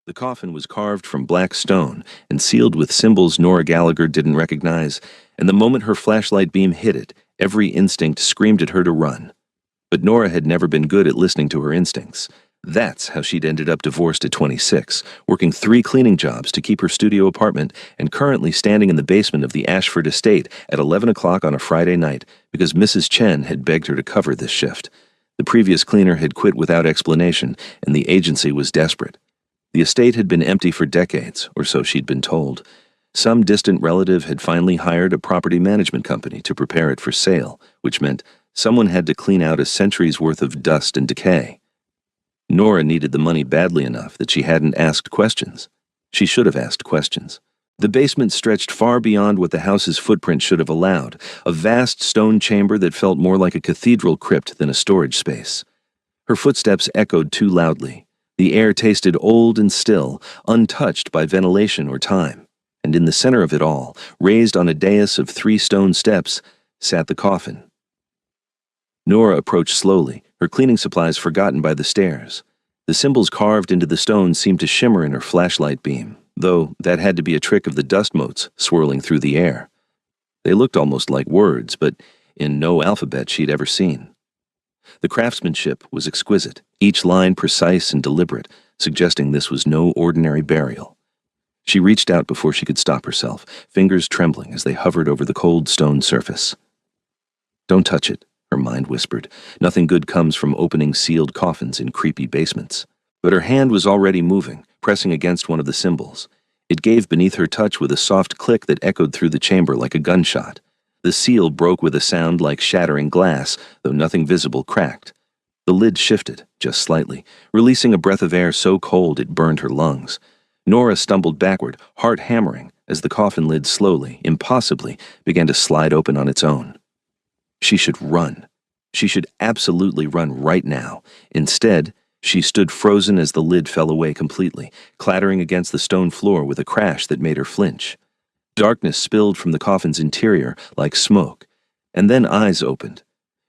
The coffin was carved from black stone and sealed with symbols Nora Gallagher didn't recognize, and the moment her flashlight beam hit it, every instinct screamed at her to run. But Nora had never been good at listening to her instincts. That's how she'd ended up divorced at 26, working 3 cleaning jobs to keep her studio apartment, and currently standing in the basement of the Ashford estate at 11 o'clock on a Friday night because Mrs. Chen had begged her to cover this shift. The previous cleaner had quit without explanation, and the agency was desperate. The estate had been empty for decades, or so she'd been told. Some distant relative had finally hired a property management company to prepare it for sale, which meant someone had to clean out a century's worth of dust and decay. Nora needed the money badly enough that she hadn't asked questions. She should have asked questions. The basement stretched far beyond what the house's footprint should have allowed, a vast stone chamber that felt more like a cathedral crypt than a storage space. Her footsteps echoed too loudly. The air tasted old and still, untouched by ventilation or time. And in the center of it all, raised on a dais of 3 stone steps, sat the coffin. Nora approached slowly, her cleaning supplies forgotten by the stairs. The symbols carved into the stone seemed to shimmer in her flashlight beam, though that had to be a trick of the dust motes swirling through the air. They looked almost like words, but in no alphabet she'd ever seen. The craftsmanship was exquisite, each line precise and deliberate, suggesting this was no ordinary burial. She reached out before she could stop herself, fingers trembling as they hovered over the cold stone surface. "Don't touch it," her mind whispered. Nothing good comes from opening sealed coffins in creepy basements. But her hand was already moving, pressing against one of the symbols. It gave beneath her touch with a soft click that echoed through the chamber like a gunshot. The seal broke with a sound like shattering glass, though nothing visible cracked. The lid shifted, just slightly, releasing a breath of air so cold it burned her lungs. Nora stumbled backward, heart hammering, as the coffin lid slowly, impossibly, began to slide open on its own. She should run. She should absolutely run right now. Instead, she stood frozen as the lid fell away completely, clattering against the stone floor with a crash that made her flinch. Darkness spilled from the coffin's interior like smoke, and then eyes opened.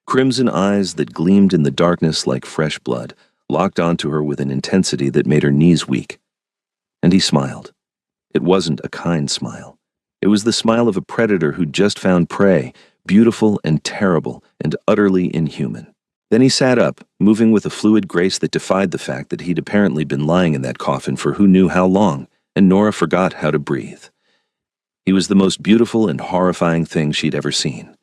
Crimson eyes that gleamed in the darkness like fresh blood, locked onto her with an intensity that made her knees weak. And he smiled. It wasn't a kind smile. It was the smile of a predator who'd just found prey, beautiful and terrible and utterly inhuman. Then he sat up, moving with a fluid grace that defied the fact that he'd apparently been lying in that coffin for who knew how long, and Nora forgot how to breathe. He was the most beautiful and horrifying thing she'd ever seen.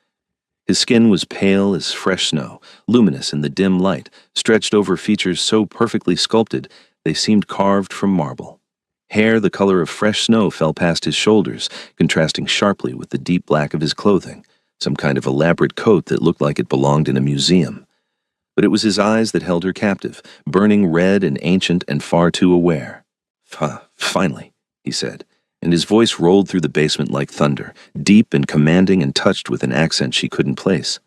His skin was pale as fresh snow, luminous in the dim light, stretched over features so perfectly sculpted they seemed carved from marble. Hair the color of fresh snow fell past his shoulders, contrasting sharply with the deep black of his clothing, some kind of elaborate coat that looked like it belonged in a museum. But it was his eyes that held her captive, burning red and ancient and far too aware. "Finally," he said, and his voice rolled through the basement like thunder, deep and commanding and touched with an accent she couldn't place.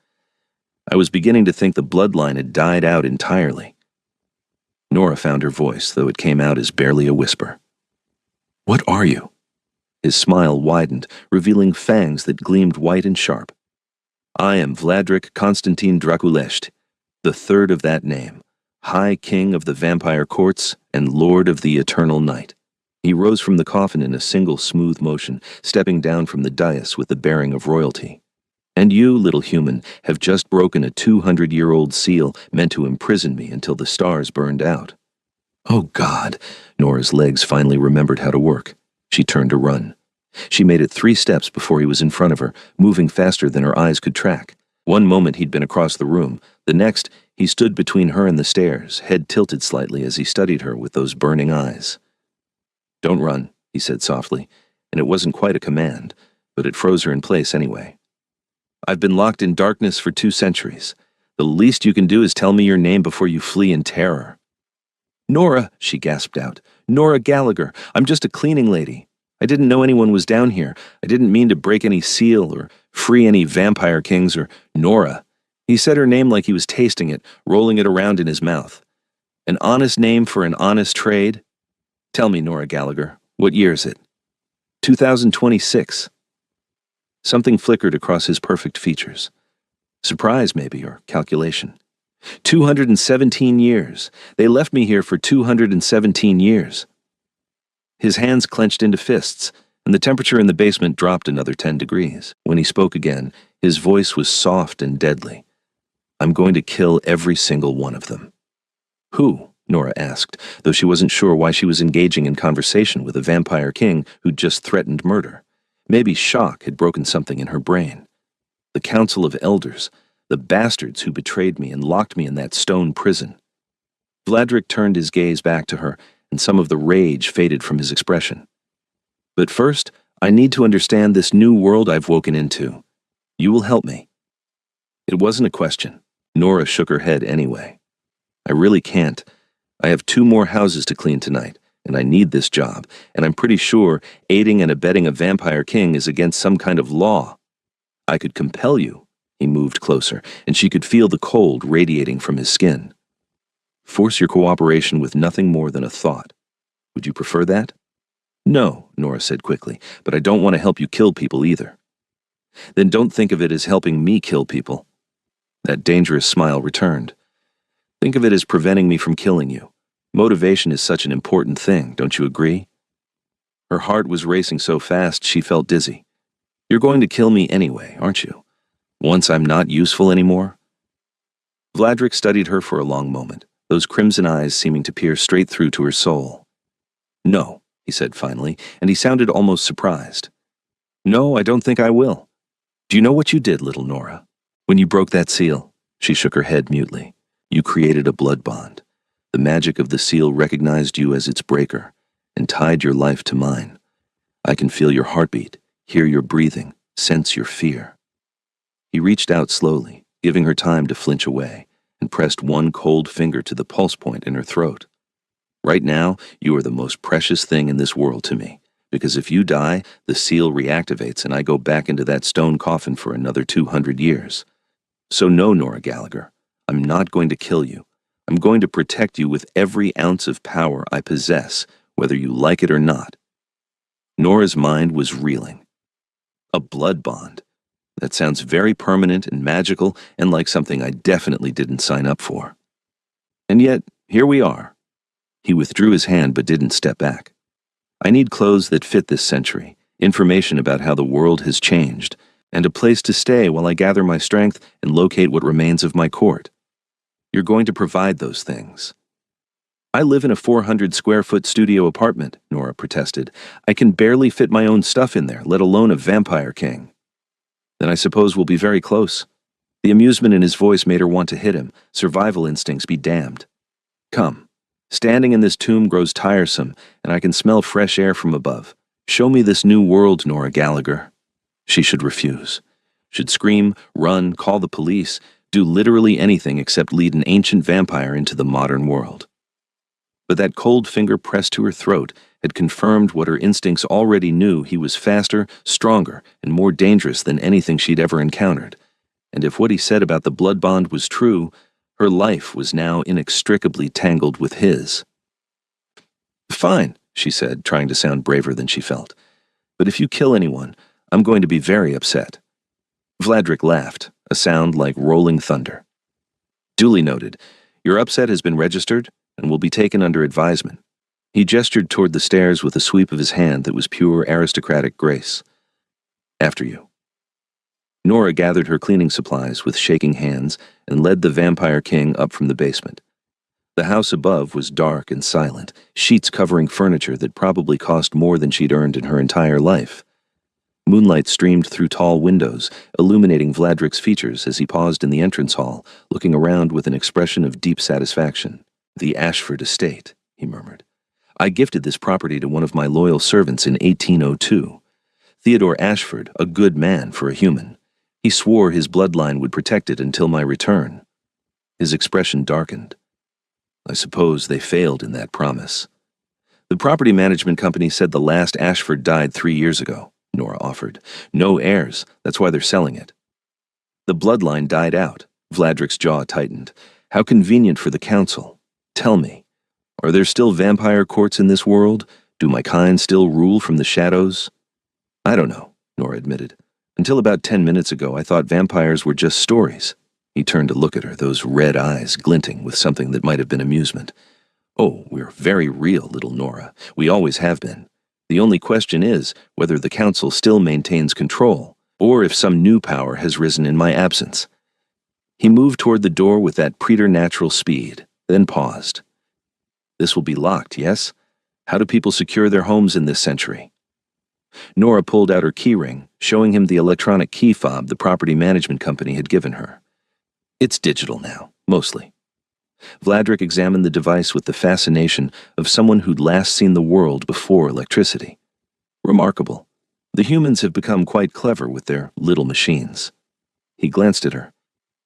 I was beginning to think the bloodline had died out entirely. Nora found her voice, though it came out as barely a whisper. "What are you?" His smile widened, revealing fangs that gleamed white and sharp. "I am Vladrik Konstantin Draculesht, the third of that name, High King of the Vampire Courts and Lord of the Eternal Night." He rose from the coffin in a single smooth motion, stepping down from the dais with the bearing of royalty. "And you, little human, have just broken a 200-year-old seal meant to imprison me until the stars burned out." Oh, God! Nora's legs finally remembered how to work. She turned to run. She made it 3 steps before he was in front of her, moving faster than her eyes could track. One moment he'd been across the room. The next, he stood between her and the stairs, head tilted slightly as he studied her with those burning eyes. "Don't run," he said softly, and it wasn't quite a command, but it froze her in place anyway. "I've been locked in darkness for 2 centuries. The least you can do is tell me your name before you flee in terror." "Nora," she gasped out. "Nora Gallagher. I'm just a cleaning lady. I didn't know anyone was down here. I didn't mean to break any seal or free any vampire kings or—" "Nora." He said her name like he was tasting it, rolling it around in his mouth. "An honest name for an honest trade? Tell me, Nora Gallagher, what year is it?" 2026. Something flickered across his perfect features. Surprise, maybe, or calculation. 217 years. They left me here for 217 years. His hands clenched into fists, and the temperature in the basement dropped another 10 degrees. When he spoke again, his voice was soft and deadly. I'm going to kill every single one of them. Who? Nora asked, though she wasn't sure why she was engaging in conversation with a vampire king who'd just threatened murder. Maybe shock had broken something in her brain. The Council of Elders, the bastards who betrayed me and locked me in that stone prison. Vladrik turned his gaze back to her, and some of the rage faded from his expression. But first, I need to understand this new world I've woken into. You will help me. It wasn't a question. Nora shook her head anyway. I really can't. I have 2 more houses to clean tonight, and I need this job, and I'm pretty sure aiding and abetting a vampire king is against some kind of law. I could compel you. He moved closer, and she could feel the cold radiating from his skin. Force your cooperation with nothing more than a thought. Would you prefer that? No, Nora said quickly, but I don't want to help you kill people either. Then don't think of it as helping me kill people. That dangerous smile returned. Think of it as preventing me from killing you. Motivation is such an important thing, don't you agree? Her heart was racing so fast she felt dizzy. You're going to kill me anyway, aren't you? Once I'm not useful anymore? Vladrik studied her for a long moment, those crimson eyes seeming to peer straight through to her soul. No, he said finally, and he sounded almost surprised. No, I don't think I will. Do you know what you did, little Nora? When you broke that seal, she shook her head mutely. You created a blood bond. The magic of the seal recognized you as its breaker and tied your life to mine. I can feel your heartbeat, hear your breathing, sense your fear. He reached out slowly, giving her time to flinch away, and pressed one cold finger to the pulse point in her throat. Right now, you are the most precious thing in this world to me, because if you die, the seal reactivates and I go back into that stone coffin for another 200 years. So no, Nora Gallagher, I'm not going to kill you. I'm going to protect you with every ounce of power I possess, whether you like it or not. Nora's mind was reeling. A blood bond. That sounds very permanent and magical and like something I definitely didn't sign up for. And yet, here we are. He withdrew his hand but didn't step back. I need clothes that fit this century, information about how the world has changed, and a place to stay while I gather my strength and locate what remains of my court. You're going to provide those things. I live in a 400-square-foot studio apartment, Nora protested. I can barely fit my own stuff in there, let alone a vampire king. Then I suppose we'll be very close. The amusement in his voice made her want to hit him. Survival instincts be damned. Come. Standing in this tomb grows tiresome, and I can smell fresh air from above. Show me this new world, Nora Gallagher. She should refuse. Should scream, run, call the police, do literally anything except lead an ancient vampire into the modern world. But that cold finger pressed to her throat had confirmed what her instincts already knew: he was faster, stronger, and more dangerous than anything she'd ever encountered. And if what he said about the blood bond was true, her life was now inextricably tangled with his. Fine, she said, trying to sound braver than she felt. But if you kill anyone, I'm going to be very upset. Vladrik laughed, a sound like rolling thunder. Duly noted. Your upset has been registered and will be taken under advisement. He gestured toward the stairs with a sweep of his hand that was pure aristocratic grace. After you. Nora gathered her cleaning supplies with shaking hands and led the vampire king up from the basement. The house above was dark and silent, sheets covering furniture that probably cost more than she'd earned in her entire life. Moonlight streamed through tall windows, illuminating Vladrik's features as he paused in the entrance hall, looking around with an expression of deep satisfaction. The Ashford estate, he murmured. I gifted this property to one of my loyal servants in 1802. Theodore Ashford, a good man for a human. He swore his bloodline would protect it until my return. His expression darkened. I suppose they failed in that promise. The property management company said the last Ashford died 3 years ago, Nora offered. No heirs, that's why they're selling it. The bloodline died out. Vladrik's jaw tightened. How convenient for the council. Tell me, are there still vampire courts in this world? Do my kind still rule from the shadows? I don't know, Nora admitted. Until about 10 minutes ago, I thought vampires were just stories. He turned to look at her, those red eyes glinting with something that might have been amusement. Oh, we're very real, little Nora. We always have been. The only question is whether the Council still maintains control, or if some new power has risen in my absence. He moved toward the door with that preternatural speed, then paused. This will be locked, yes? How do people secure their homes in this century? Nora pulled out her keyring, showing him the electronic key fob the property management company had given her. It's digital now, mostly. Vladrik examined the device with the fascination of someone who'd last seen the world before electricity. Remarkable. The humans have become quite clever with their little machines. He glanced at her.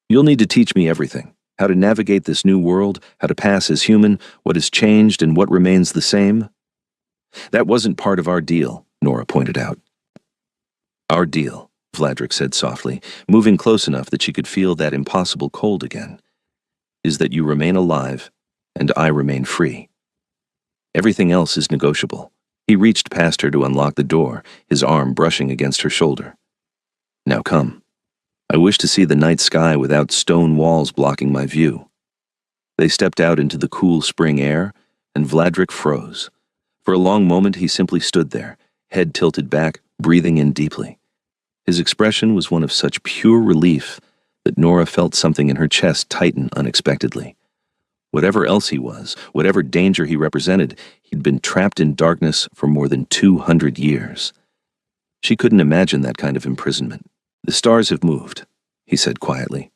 You'll need to teach me everything. How to navigate this new world, how to pass as human, what has changed and what remains the same. That wasn't part of our deal, Nora pointed out. Our deal, Vladrik said softly, moving close enough that she could feel that impossible cold again, is that you remain alive and I remain free. Everything else is negotiable. He reached past her to unlock the door, his arm brushing against her shoulder. Now come. I wish to see the night sky without stone walls blocking my view. They stepped out into the cool spring air, and Vladrik froze. For a long moment he simply stood there, head tilted back, breathing in deeply. His expression was one of such pure relief that Nora felt something in her chest tighten unexpectedly. Whatever else he was, whatever danger he represented, he'd been trapped in darkness for more than 200 years. She couldn't imagine that kind of imprisonment. The stars have moved, he said quietly.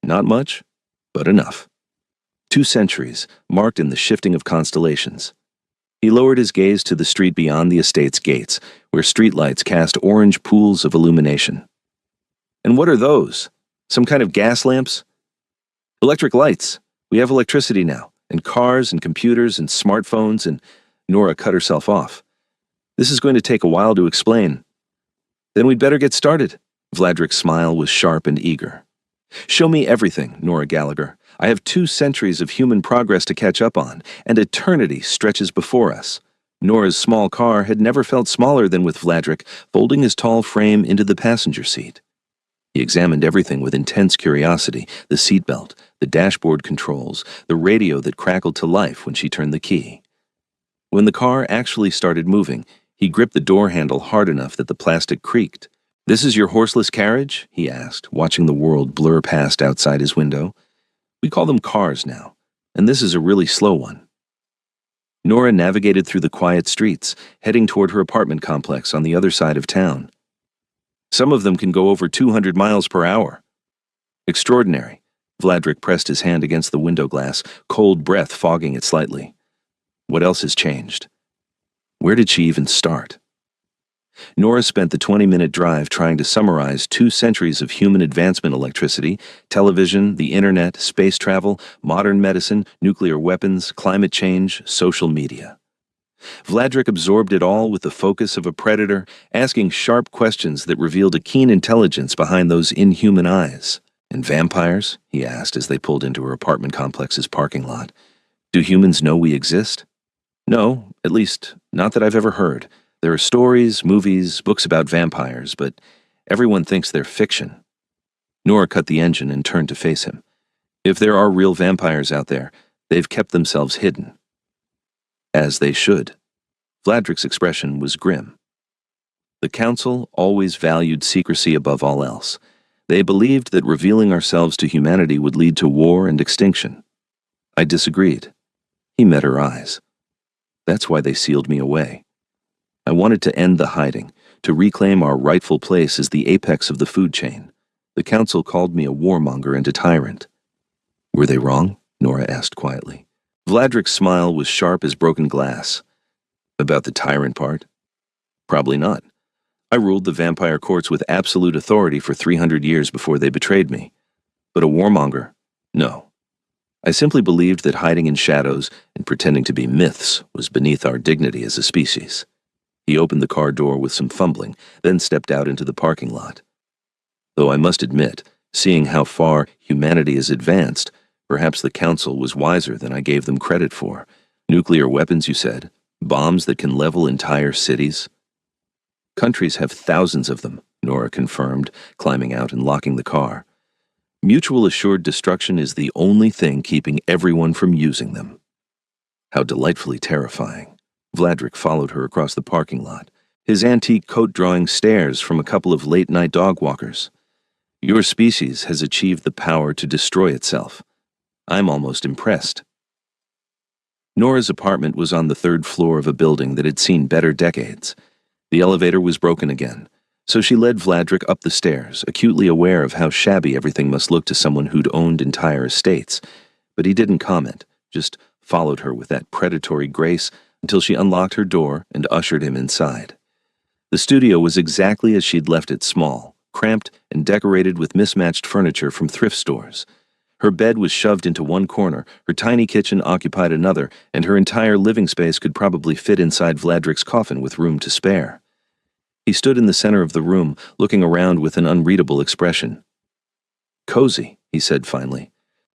Not much, but enough. 2 centuries, marked in the shifting of constellations. He lowered his gaze to the street beyond the estate's gates, where streetlights cast orange pools of illumination. And what are those? Some kind of gas lamps? Electric lights. We have electricity now, and cars and computers and smartphones, and Nora cut herself off. This is going to take a while to explain. Then we'd better get started. Vladrik's smile was sharp and eager. Show me everything, Nora Gallagher. I have 2 centuries of human progress to catch up on, and eternity stretches before us. Nora's small car had never felt smaller than with Vladrik, folding his tall frame into the passenger seat. He examined everything with intense curiosity, the seatbelt, the dashboard controls, the radio that crackled to life when she turned the key. When the car actually started moving, he gripped the door handle hard enough that the plastic creaked. This is your horseless carriage? He asked, watching the world blur past outside his window. We call them cars now, and this is a really slow one. Nora navigated through the quiet streets, heading toward her apartment complex on the other side of town. Some of them can go over 200 miles per hour. Extraordinary. Vladrik pressed his hand against the window glass, cold breath fogging it slightly. What else has changed? Where did she even start? Nora spent the 20-minute drive trying to summarize 2 centuries of human advancement: electricity, television, the internet, space travel, modern medicine, nuclear weapons, climate change, social media. Vladrik absorbed it all with the focus of a predator, asking sharp questions that revealed a keen intelligence behind those inhuman eyes. And vampires? He asked as they pulled into her apartment complex's parking lot. Do humans know we exist? No, at least, not that I've ever heard. There are stories, movies, books about vampires, but everyone thinks they're fiction. Nora cut the engine and turned to face him. If there are real vampires out there, they've kept themselves hidden. As they should. Vladrik's expression was grim. The Council always valued secrecy above all else. They believed that revealing ourselves to humanity would lead to war and extinction. I disagreed. He met her eyes. That's why they sealed me away. I wanted to end the hiding, to reclaim our rightful place as the apex of the food chain. The Council called me a warmonger and a tyrant. Were they wrong? Nora asked quietly. Vladrik's smile was sharp as broken glass. About the tyrant part? Probably not. I ruled the vampire courts with absolute authority for 300 years before they betrayed me. But a warmonger? No. I simply believed that hiding in shadows and pretending to be myths was beneath our dignity as a species. He opened the car door with some fumbling, then stepped out into the parking lot. Though I must admit, seeing how far humanity has advanced, perhaps the Council was wiser than I gave them credit for. Nuclear weapons, you said? Bombs that can level entire cities? Countries have thousands of them, Nora confirmed, climbing out and locking the car. Mutual assured destruction is the only thing keeping everyone from using them. How delightfully terrifying. Vladrik followed her across the parking lot, his antique coat drawing stares from a couple of late-night dog walkers. Your species has achieved the power to destroy itself. I'm almost impressed. Nora's apartment was on the third floor of a building that had seen better decades. The elevator was broken again, so she led Vladrik up the stairs, acutely aware of how shabby everything must look to someone who'd owned entire estates. But he didn't comment, just followed her with that predatory grace until she unlocked her door and ushered him inside. The studio was exactly as she'd left it, small, cramped, and decorated with mismatched furniture from thrift stores. Her bed was shoved into one corner, her tiny kitchen occupied another, and her entire living space could probably fit inside Vladrik's coffin with room to spare. He stood in the center of the room, looking around with an unreadable expression. "Cozy," he said finally.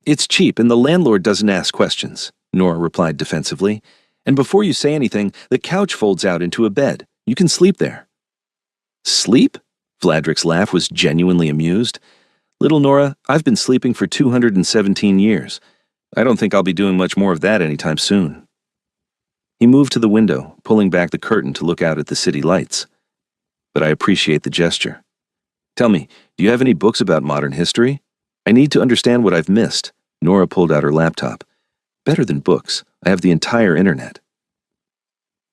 "It's cheap, and the landlord doesn't ask questions," Nora replied defensively. "And before you say anything, the couch folds out into a bed. You can sleep there." "Sleep?" Vladrik's laugh was genuinely amused. "Little Nora, I've been sleeping for 217 years. I don't think I'll be doing much more of that anytime soon." He moved to the window, pulling back the curtain to look out at the city lights. "But I appreciate the gesture. Tell me, do you have any books about modern history? I need to understand what I've missed." Nora pulled out her laptop. "Better than books, I have the entire internet."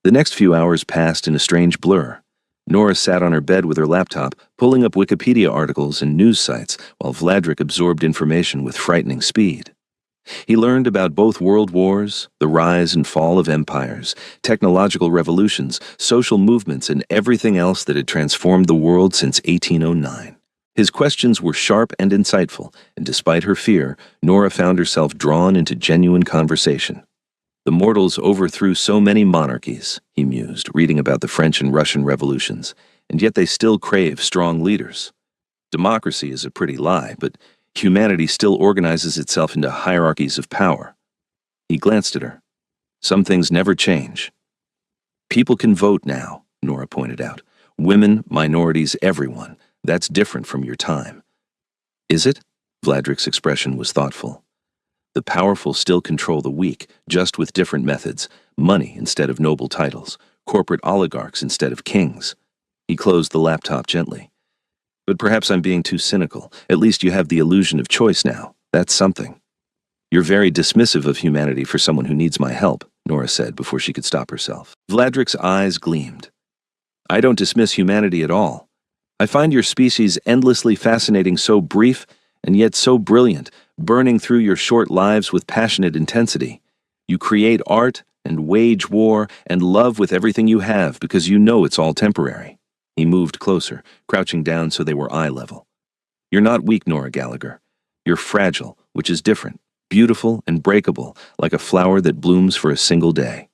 The next few hours passed in a strange blur. Nora sat on her bed with her laptop, pulling up Wikipedia articles and news sites, while Vladrik absorbed information with frightening speed. He learned about both world wars, the rise and fall of empires, technological revolutions, social movements, and everything else that had transformed the world since 1809. His questions were sharp and insightful, and despite her fear, Nora found herself drawn into genuine conversation. "The mortals overthrew so many monarchies," he mused, reading about the French and Russian revolutions, "and yet they still crave strong leaders. Democracy is a pretty lie, but humanity still organizes itself into hierarchies of power." He glanced at her. "Some things never change." "People can vote now," Nora pointed out. "Women, minorities, everyone. That's different from your time." "Is it?" Vladrik's expression was thoughtful. "The powerful still control the weak, just with different methods. Money instead of noble titles. Corporate oligarchs instead of kings." He closed the laptop gently. "But perhaps I'm being too cynical. At least you have the illusion of choice now. That's something." "You're very dismissive of humanity for someone who needs my help," Nora said before she could stop herself. Vladrik's eyes gleamed. "I don't dismiss humanity at all. I find your species endlessly fascinating, so brief and yet so brilliant, burning through your short lives with passionate intensity. You create art and wage war and love with everything you have because you know it's all temporary." He moved closer, crouching down so they were eye level. "You're not weak, Nora Gallagher. You're fragile, which is different, beautiful and breakable, like a flower that blooms for a single day."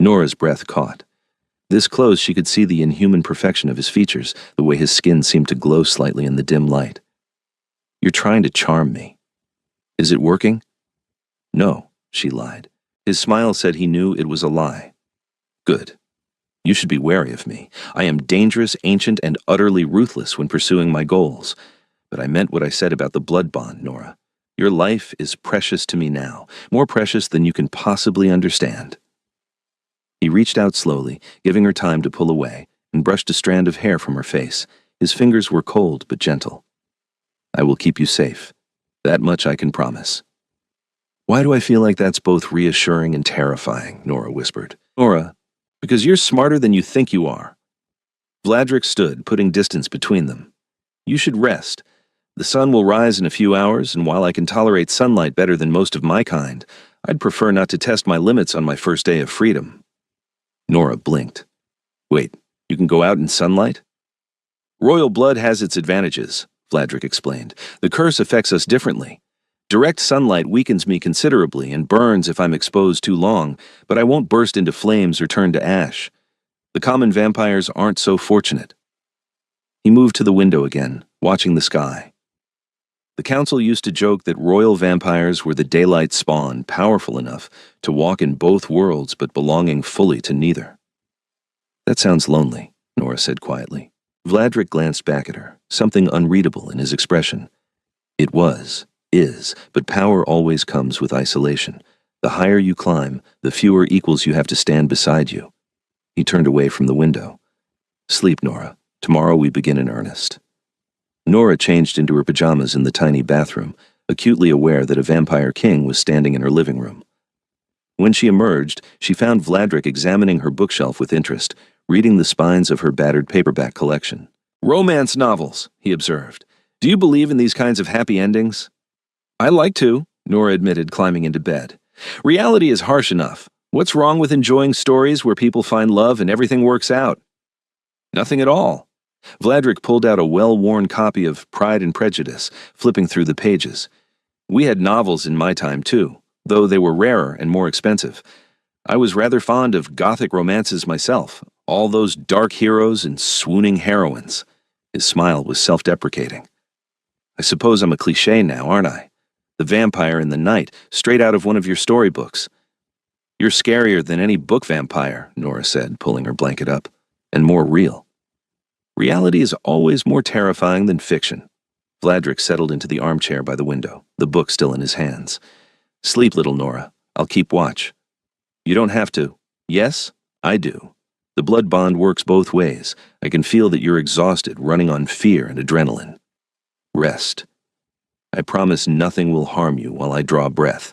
Nora's breath caught. This close, she could see the inhuman perfection of his features, the way his skin seemed to glow slightly in the dim light. "You're trying to charm me. Is it working?" "No," she lied. His smile said he knew it was a lie. "Good. You should be wary of me. I am dangerous, ancient, and utterly ruthless when pursuing my goals. But I meant what I said about the blood bond, Nora. Your life is precious to me now, more precious than you can possibly understand." He reached out slowly, giving her time to pull away, and brushed a strand of hair from her face. His fingers were cold but gentle. "I will keep you safe. That much I can promise." "Why do I feel like that's both reassuring and terrifying?" Nora whispered. "Nora, because you're smarter than you think you are." Vladrik stood, putting distance between them. "You should rest. The sun will rise in a few hours, and while I can tolerate sunlight better than most of my kind, I'd prefer not to test my limits on my first day of freedom." Nora blinked. "Wait, you can go out in sunlight?" "Royal blood has its advantages," Vladrik explained. "The curse affects us differently. Direct sunlight weakens me considerably and burns if I'm exposed too long, but I won't burst into flames or turn to ash. The common vampires aren't so fortunate." He moved to the window again, watching the sky. "The council used to joke that royal vampires were the daylight spawn, powerful enough to walk in both worlds but belonging fully to neither." "That sounds lonely," Nora said quietly. Vladrik glanced back at her, something unreadable in his expression. "It is, but power always comes with isolation. The higher you climb, the fewer equals you have to stand beside you. He turned away from the window. Sleep, Nora. Tomorrow we begin in earnest. Nora changed into her pajamas in the tiny bathroom, acutely aware that a vampire king was standing in her living room. When she emerged, she found Vladrik examining her bookshelf with interest, reading the spines of her battered paperback collection. "Romance novels," he observed. "Do you believe in these kinds of happy endings?" "I like to," Nora admitted, climbing into bed. "Reality is harsh enough. What's wrong with enjoying stories where people find love and everything works out?" "Nothing at all." Vladrik pulled out a well-worn copy of Pride and Prejudice, flipping through the pages. "We had novels in my time, too, though they were rarer and more expensive. I was rather fond of Gothic romances myself, all those dark heroes and swooning heroines." His smile was self-deprecating. "I suppose I'm a cliché now, aren't I? The vampire in the night, straight out of one of your storybooks." "You're scarier than any book vampire," Nora said, pulling her blanket up, "and more real." "Reality is always more terrifying than fiction." Vladrik settled into the armchair by the window, the book still in his hands. "Sleep, little Nora. I'll keep watch." "You don't have to." "Yes, I do. The blood bond works both ways. I can feel that you're exhausted, running on fear and adrenaline. Rest. I promise nothing will harm you while I draw breath."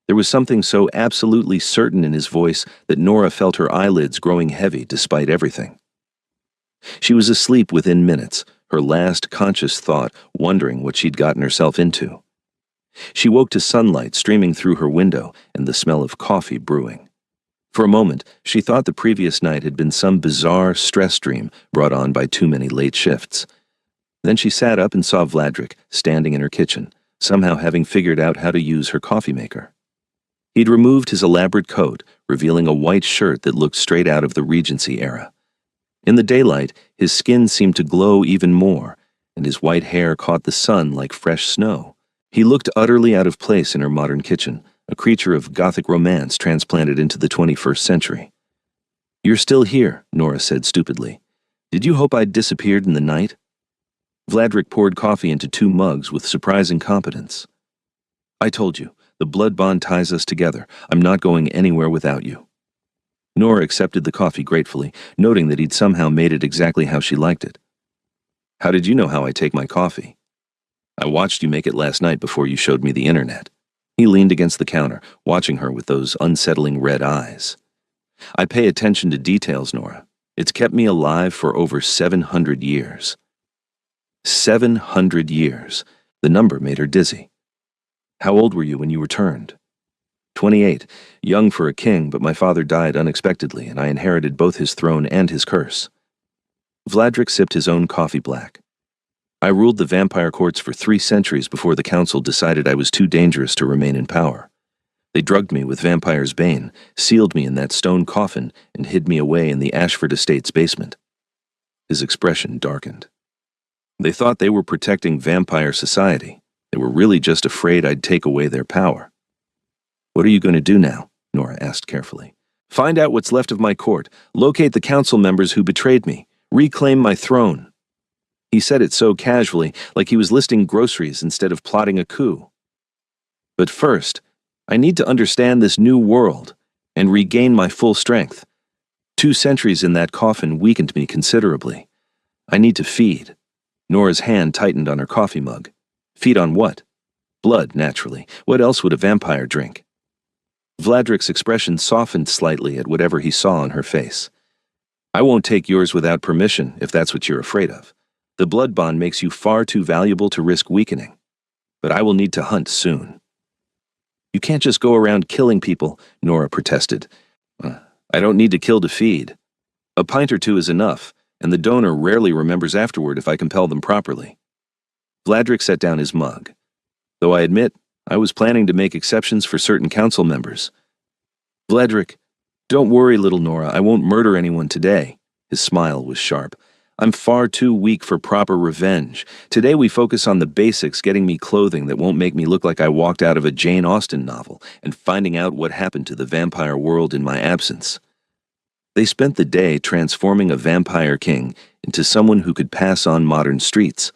There was something so absolutely certain in his voice that Nora felt her eyelids growing heavy despite everything. She was asleep within minutes, her last conscious thought wondering what she'd gotten herself into. She woke to sunlight streaming through her window and the smell of coffee brewing. For a moment, she thought the previous night had been some bizarre stress dream brought on by too many late shifts. Then she sat up and saw Vladrik standing in her kitchen, somehow having figured out how to use her coffee maker. He'd removed his elaborate coat, revealing a white shirt that looked straight out of the Regency era. In the daylight, his skin seemed to glow even more, and his white hair caught the sun like fresh snow. He looked utterly out of place in her modern kitchen, a creature of Gothic romance transplanted into the 21st century. "You're still here," Nora said stupidly. "Did you hope I'd disappeared in the night?" Vladrik poured coffee into 2 mugs with surprising competence. "I told you, the blood bond ties us together. I'm not going anywhere without you." Nora accepted the coffee gratefully, noting that he'd somehow made it exactly how she liked it. "How did you know how I take my coffee?" "I watched you make it last night before you showed me the internet." He leaned against the counter, watching her with those unsettling red eyes. "I pay attention to details, Nora. It's kept me alive for over 700 years. 700 years. The number made her dizzy. "How old were you when you returned?" 28, young for a king, but my father died unexpectedly, and I inherited both his throne and his curse." Vladrik sipped his own coffee black. "I ruled the vampire courts for 3 centuries before the council decided I was too dangerous to remain in power. They drugged me with vampire's bane, sealed me in that stone coffin, and hid me away in the Ashford estate's basement." His expression darkened. "They thought they were protecting vampire society. They were really just afraid I'd take away their power." "What are you going to do now?" Nora asked carefully. "Find out what's left of my court, locate the council members who betrayed me, reclaim my throne." He said it so casually, like he was listing groceries instead of plotting a coup. "But first, I need to understand this new world and regain my full strength. 2 centuries in that coffin weakened me considerably. I need to feed." Nora's hand tightened on her coffee mug. "Feed on what?" "Blood, naturally. What else would a vampire drink?" Vladrik's expression softened slightly at whatever he saw on her face. "I won't take yours without permission, if that's what you're afraid of. The blood bond makes you far too valuable to risk weakening. But I will need to hunt soon." "You can't just go around killing people," Nora protested. "I don't need to kill to feed. A pint or 2 is enough, and the donor rarely remembers afterward if I compel them properly." Vladrik set down his mug. "Though I admit, I was planning to make exceptions for certain council members." "Vladrik, don't worry, little Nora, I won't murder anyone today." His smile was sharp. "I'm far too weak for proper revenge. Today we focus on the basics, getting me clothing that won't make me look like I walked out of a Jane Austen novel, and finding out what happened to the vampire world in my absence." They spent the day transforming a vampire king into someone who could pass on modern streets.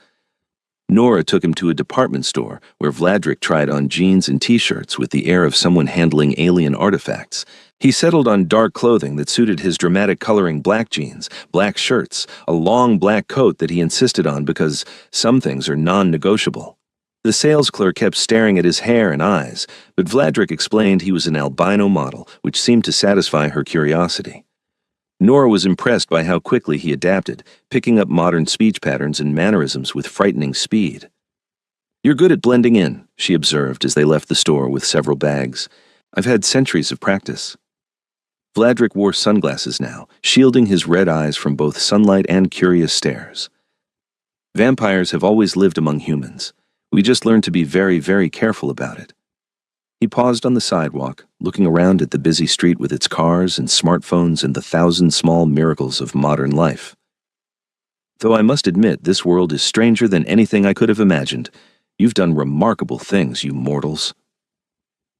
Nora took him to a department store where Vladrik tried on jeans and t-shirts with the air of someone handling alien artifacts. He settled on dark clothing that suited his dramatic coloring: black jeans, black shirts, a long black coat that he insisted on because some things are non-negotiable. The sales clerk kept staring at his hair and eyes, but Vladrik explained he was an albino model, which seemed to satisfy her curiosity. Nora was impressed by how quickly he adapted, picking up modern speech patterns and mannerisms with frightening speed. "You're good at blending in," she observed as they left the store with several bags. "I've had centuries of practice." Vladrik wore sunglasses now, shielding his red eyes from both sunlight and curious stares. "Vampires have always lived among humans. We just learned to be very, very careful about it." He paused on the sidewalk, looking around at the busy street with its cars and smartphones and the thousand small miracles of modern life. "Though I must admit, this world is stranger than anything I could have imagined. You've done remarkable things, you mortals."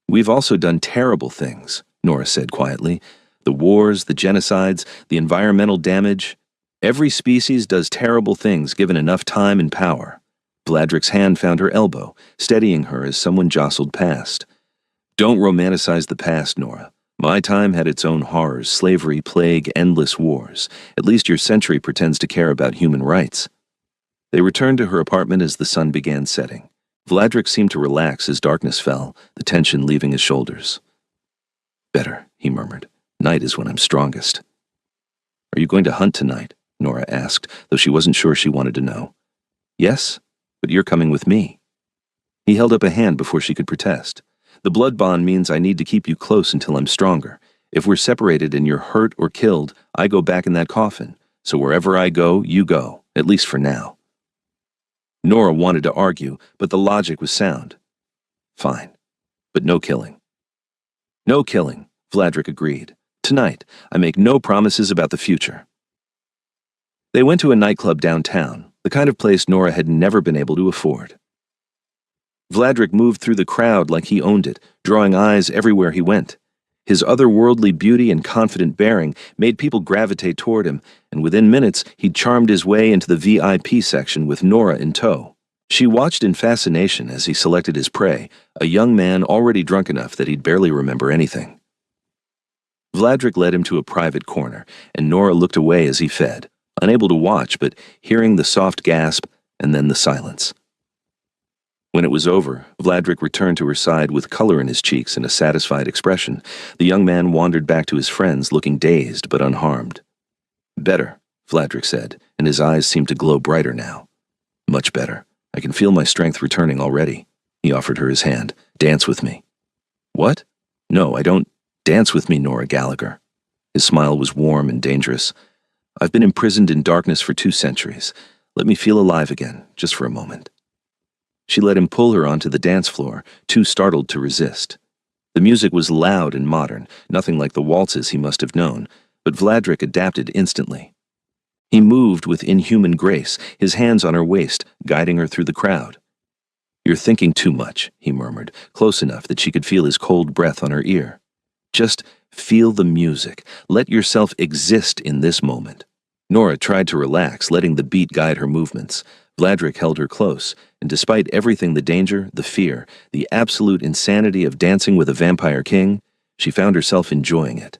"We've also done terrible things," Nora said quietly. "The wars, the genocides, the environmental damage. Every species does terrible things given enough time and power." Vladrik's hand found her elbow, steadying her as someone jostled past. "Don't romanticize the past, Nora. My time had its own horrors: slavery, plague, endless wars. At least your century pretends to care about human rights." They returned to her apartment as the sun began setting. Vladrik seemed to relax as darkness fell, the tension leaving his shoulders. "Better," he murmured. "Night is when I'm strongest." "Are you going to hunt tonight?" Nora asked, though she wasn't sure she wanted to know. "Yes, but you're coming with me." He held up a hand before she could protest. "The blood bond means I need to keep you close until I'm stronger. If we're separated and you're hurt or killed, I go back in that coffin. So wherever I go, you go, at least for now." Nora wanted to argue, but the logic was sound. "Fine, but no killing." "No killing," Vladrik agreed. "Tonight, I make no promises about the future." They went to a nightclub downtown, the kind of place Nora had never been able to afford. Vladrik moved through the crowd like he owned it, drawing eyes everywhere he went. His otherworldly beauty and confident bearing made people gravitate toward him, and within minutes he'd charmed his way into the VIP section with Nora in tow. She watched in fascination as he selected his prey, a young man already drunk enough that he'd barely remember anything. Vladrik led him to a private corner, and Nora looked away as he fed, unable to watch but hearing the soft gasp and then the silence. When it was over, Vladrik returned to her side with color in his cheeks and a satisfied expression. The young man wandered back to his friends, looking dazed but unharmed. "Better," Vladrik said, and his eyes seemed to glow brighter now. "Much better. I can feel my strength returning already." He offered her his hand. "Dance with me." "What?" "No, I don't. Dance with me, Nora Gallagher." His smile was warm and dangerous. "I've been imprisoned in darkness for 2 centuries. Let me feel alive again, just for a moment." She let him pull her onto the dance floor, too startled to resist. The music was loud and modern, nothing like the waltzes he must have known, but Vladrik adapted instantly. He moved with inhuman grace, his hands on her waist, guiding her through the crowd. "You're thinking too much," he murmured, close enough that she could feel his cold breath on her ear. "Just feel the music. Let yourself exist in this moment." Nora tried to relax, letting the beat guide her movements. Vladrik held her close, and despite everything, the danger, the fear, the absolute insanity of dancing with a vampire king, she found herself enjoying it.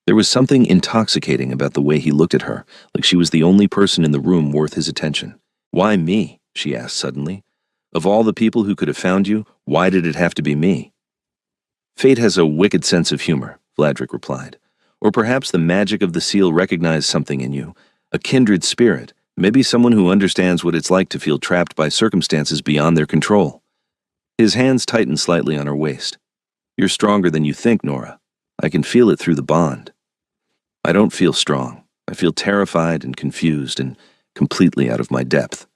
There was something intoxicating about the way he looked at her, like she was the only person in the room worth his attention. "Why me?" she asked suddenly. "Of all the people who could have found you, why did it have to be me?" "Fate has a wicked sense of humor," Vladrik replied. "Or perhaps the magic of the seal recognized something in you, a kindred spirit. Maybe someone who understands what it's like to feel trapped by circumstances beyond their control." His hands tightened slightly on her waist. "You're stronger than you think, Nora. I can feel it through the bond." "I don't feel strong. I feel terrified and confused and completely out of my depth."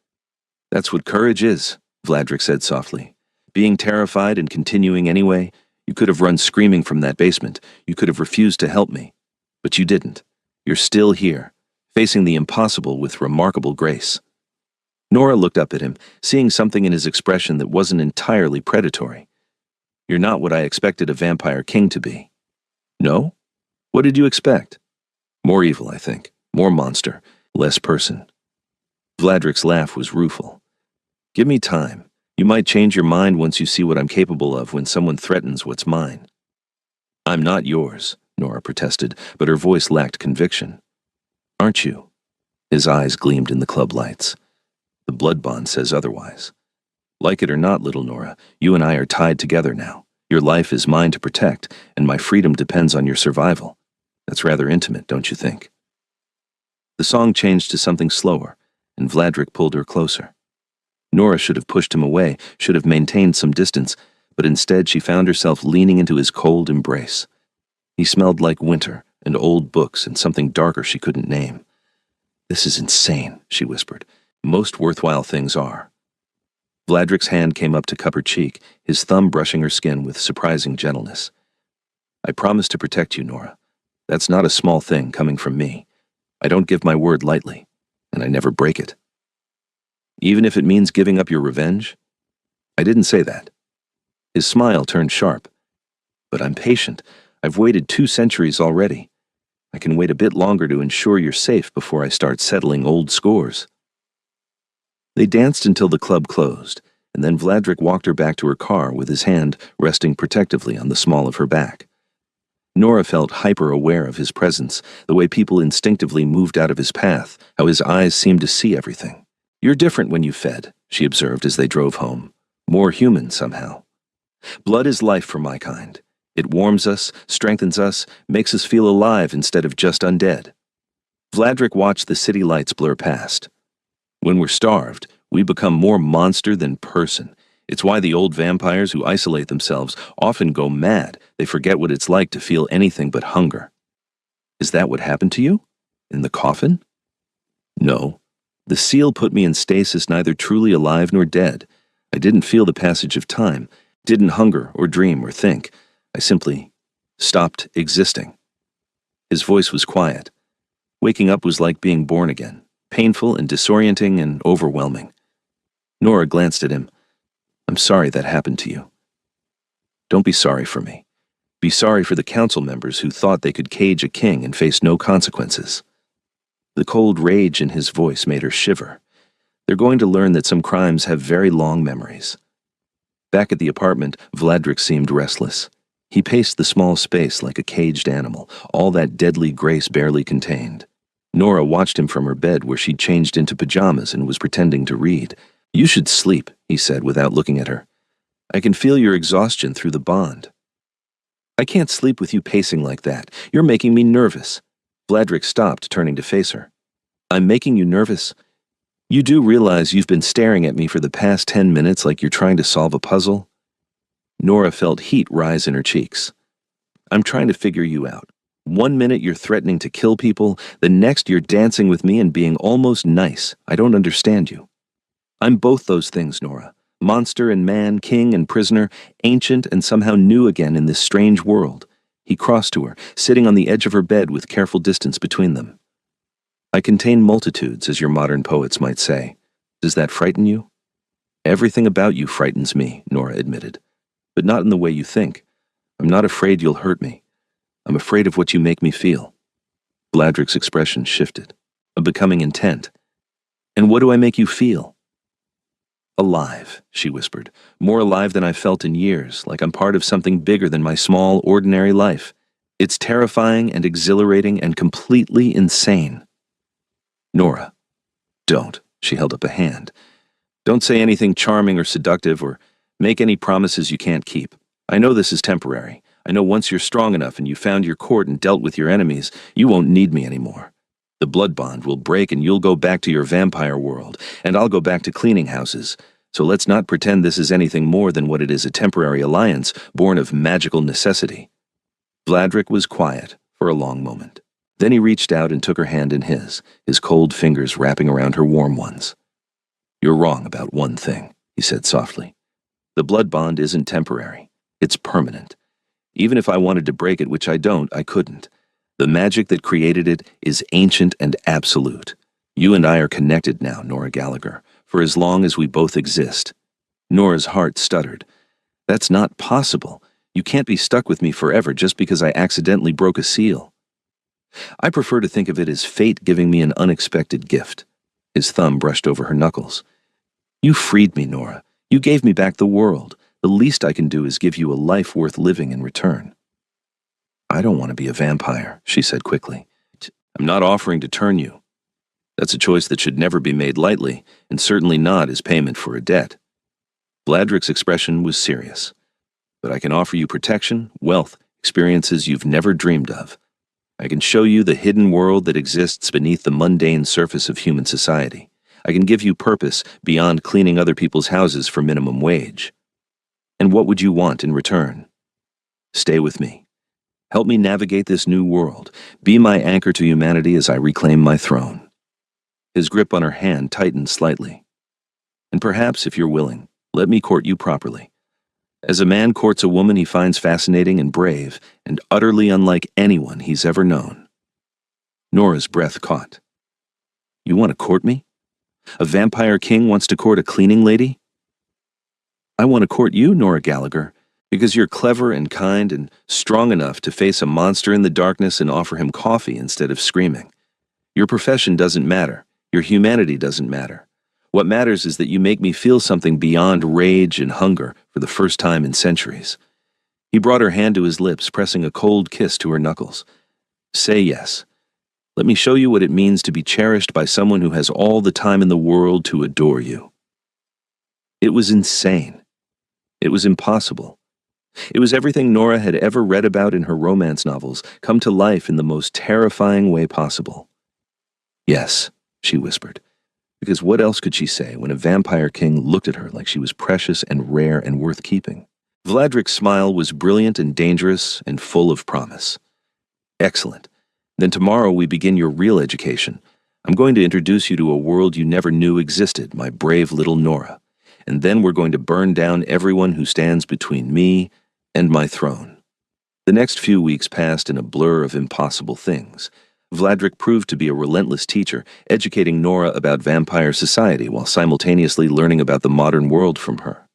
"That's what courage is," Vladrik said softly. "Being terrified and continuing anyway. You could have run screaming from that basement. You could have refused to help me. But you didn't. You're still here, facing the impossible with remarkable grace." Nora looked up at him, seeing something in his expression that wasn't entirely predatory. "You're not what I expected a vampire king to be." "No? What did you expect?" "More evil, I think. More monster. Less person." Vladrik's laugh was rueful. Give me time. You might change your mind once you see what I'm capable of when someone threatens what's mine. I'm not yours, Nora protested, but her voice lacked conviction. Aren't you? His eyes gleamed in the club lights. The blood bond says otherwise. Like it or not, little Nora, you and I are tied together now. Your life is mine to protect, and my freedom depends on your survival. That's rather intimate, don't you think? The song changed to something slower, and Vladrik pulled her closer. Nora should have pushed him away, should have maintained some distance, but instead she found herself leaning into his cold embrace. He smelled like winter, and old books, and something darker she couldn't name. This is insane, she whispered. Most worthwhile things are. Vladrik's hand came up to cup her cheek, his thumb brushing her skin with surprising gentleness. I promise to protect you, Nora. That's not a small thing coming from me. I don't give my word lightly, and I never break it. Even if it means giving up your revenge? I didn't say that. His smile turned sharp. But I'm patient. I've waited 2 centuries already. I can wait a bit longer to ensure you're safe before I start settling old scores. They danced until the club closed, and then Vladrik walked her back to her car with his hand resting protectively on the small of her back. Nora felt hyper-aware of his presence, the way people instinctively moved out of his path, how his eyes seemed to see everything. You're different when you fed, she observed as they drove home. More human, somehow. Blood is life for my kind. It warms us, strengthens us, makes us feel alive instead of just undead. Vladrik watched the city lights blur past. When we're starved, we become more monster than person. It's why the old vampires who isolate themselves often go mad. They forget what it's like to feel anything but hunger. Is that what happened to you? In the coffin? No. The seal put me in stasis, neither truly alive nor dead. I didn't feel the passage of time, didn't hunger or dream or think. I simply stopped existing. His voice was quiet. Waking up was like being born again, painful and disorienting and overwhelming. Nora glanced at him. I'm sorry that happened to you. Don't be sorry for me. Be sorry for the council members who thought they could cage a king and face no consequences. The cold rage in his voice made her shiver. They're going to learn that some crimes have very long memories. Back at the apartment, Vladrik seemed restless. He paced the small space like a caged animal, all that deadly grace barely contained. Nora watched him from her bed where she'd changed into pajamas and was pretending to read. You should sleep, he said without looking at her. I can feel your exhaustion through the bond. I can't sleep with you pacing like that. You're making me nervous. Vladrik stopped, turning to face her. I'm making you nervous? You do realize you've been staring at me for the past 10 minutes like you're trying to solve a puzzle? Nora felt heat rise in her cheeks. I'm trying to figure you out. 1 minute you're threatening to kill people, the next you're dancing with me and being almost nice. I don't understand you. I'm both those things, Nora. Monster and man, king and prisoner, ancient and somehow new again in this strange world. He crossed to her, sitting on the edge of her bed with careful distance between them. I contain multitudes, as your modern poets might say. Does that frighten you? Everything about you frightens me, Nora admitted. But not in the way you think. I'm not afraid you'll hurt me. I'm afraid of what you make me feel. Vladrik's expression shifted, a becoming intent. And what do I make you feel? Alive, she whispered, more alive than I've felt in years, like I'm part of something bigger than my small, ordinary life. It's terrifying and exhilarating and completely insane. Nora, don't, she held up a hand. Don't say anything charming or seductive or make any promises you can't keep. I know this is temporary. I know once you're strong enough and you found your court and dealt with your enemies, you won't need me anymore. The blood bond will break and you'll go back to your vampire world, and I'll go back to cleaning houses. So let's not pretend this is anything more than what it is, a temporary alliance born of magical necessity. Vladrik was quiet for a long moment. Then he reached out and took her hand in his cold fingers wrapping around her warm ones. You're wrong about one thing, he said softly. The blood bond isn't temporary. It's permanent. Even if I wanted to break it, which I don't, I couldn't. The magic that created it is ancient and absolute. You and I are connected now, Nora Gallagher, for as long as we both exist. Nora's heart stuttered. That's not possible. You can't be stuck with me forever just because I accidentally broke a seal. I prefer to think of it as fate giving me an unexpected gift. His thumb brushed over her knuckles. You freed me, Nora. You gave me back the world. The least I can do is give you a life worth living in return. I don't want to be a vampire, she said quickly. I'm not offering to turn you. That's a choice that should never be made lightly, and certainly not as payment for a debt. Vladrik's expression was serious. But I can offer you protection, wealth, experiences you've never dreamed of. I can show you the hidden world that exists beneath the mundane surface of human society. I can give you purpose beyond cleaning other people's houses for minimum wage. And what would you want in return? Stay with me. Help me navigate this new world. Be my anchor to humanity as I reclaim my throne. His grip on her hand tightened slightly. And perhaps, if you're willing, let me court you properly. As a man courts a woman he finds fascinating and brave, and utterly unlike anyone he's ever known. Nora's breath caught. You want to court me? A vampire king wants to court a cleaning lady? I want to court you, Nora Gallagher, because you're clever and kind and strong enough to face a monster in the darkness and offer him coffee instead of screaming. Your profession doesn't matter. Your humanity doesn't matter. What matters is that you make me feel something beyond rage and hunger for the first time in centuries. He brought her hand to his lips, pressing a cold kiss to her knuckles. Say yes. Let me show you what it means to be cherished by someone who has all the time in the world to adore you. It was insane. It was impossible. It was everything Nora had ever read about in her romance novels, come to life in the most terrifying way possible. Yes, she whispered. Because what else could she say when a vampire king looked at her like she was precious and rare and worth keeping? Vladrik's smile was brilliant and dangerous and full of promise. Excellent. Then tomorrow we begin your real education. I'm going to introduce you to a world you never knew existed, my brave little Nora. And then we're going to burn down everyone who stands between me and my throne. The next few weeks passed in a blur of impossible things. Vladrik proved to be a relentless teacher, educating Nora about vampire society while simultaneously learning about the modern world from her.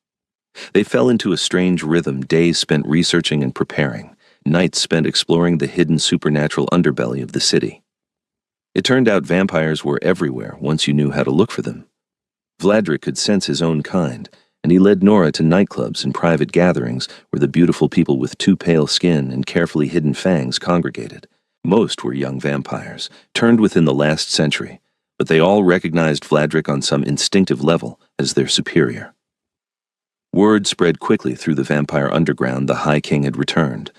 They fell into a strange rhythm, days spent researching and preparing, nights spent exploring the hidden supernatural underbelly of the city. It turned out vampires were everywhere once you knew how to look for them. Vladrik could sense his own kind, and he led Nora to nightclubs and private gatherings where the beautiful people with too pale skin and carefully hidden fangs congregated. Most were young vampires, turned within the last century, but they all recognized Vladrik on some instinctive level as their superior. Word spread quickly through the vampire underground the High King had returned.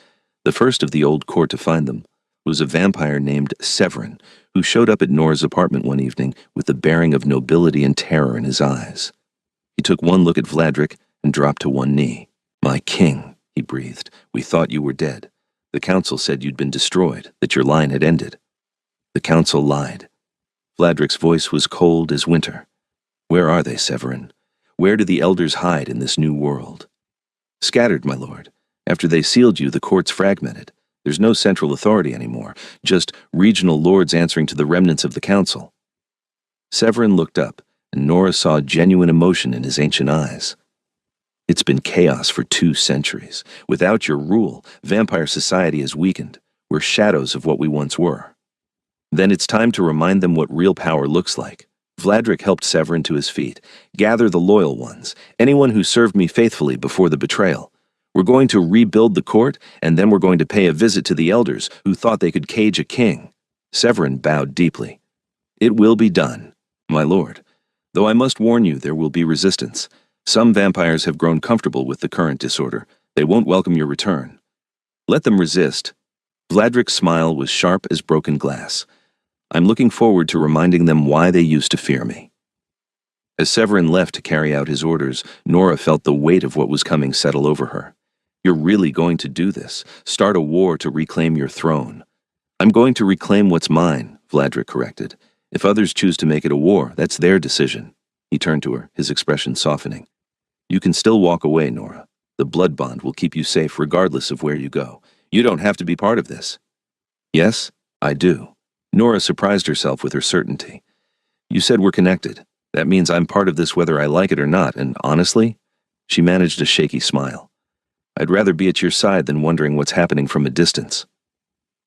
The first of the old court to find them was a vampire named Severin, who showed up at Nora's apartment one evening with the bearing of nobility and terror in his eyes. He took one look at Vladrik and dropped to one knee. "My king," he breathed, "we thought you were dead. The council said you'd been destroyed, that your line had ended." The council lied. Vladrik's voice was cold as winter. "Where are they, Severin? Where do the elders hide in this new world?" "Scattered, my lord. After they sealed you, the court's fragmented. There's no central authority anymore, just regional lords answering to the remnants of the council." Severin looked up, and Nora saw genuine emotion in his ancient eyes. "It's been chaos for 2 centuries. Without your rule, vampire society has weakened. We're shadows of what we once were. Then it's time to remind them what real power looks like." Vladrik helped Severin to his feet. "Gather the loyal ones, anyone who served me faithfully before the betrayal. We're going to rebuild the court, and then we're going to pay a visit to the elders who thought they could cage a king." Severin bowed deeply. "It will be done, my lord. Though I must warn you, there will be resistance. Some vampires have grown comfortable with the current disorder. They won't welcome your return. Let them resist." Vladrik's smile was sharp as broken glass. "I'm looking forward to reminding them why they used to fear me." As Severin left to carry out his orders, Nora felt the weight of what was coming settle over her. "You're really going to do this, start a war to reclaim your throne." "I'm going to reclaim what's mine," Vladrik corrected. "If others choose to make it a war, that's their decision." He turned to her, his expression softening. "You can still walk away, Nora. The blood bond will keep you safe regardless of where you go. You don't have to be part of this." "Yes, I do." Nora surprised herself with her certainty. "You said we're connected. That means I'm part of this whether I like it or not, and honestly," she managed a shaky smile, "I'd rather be at your side than wondering what's happening from a distance."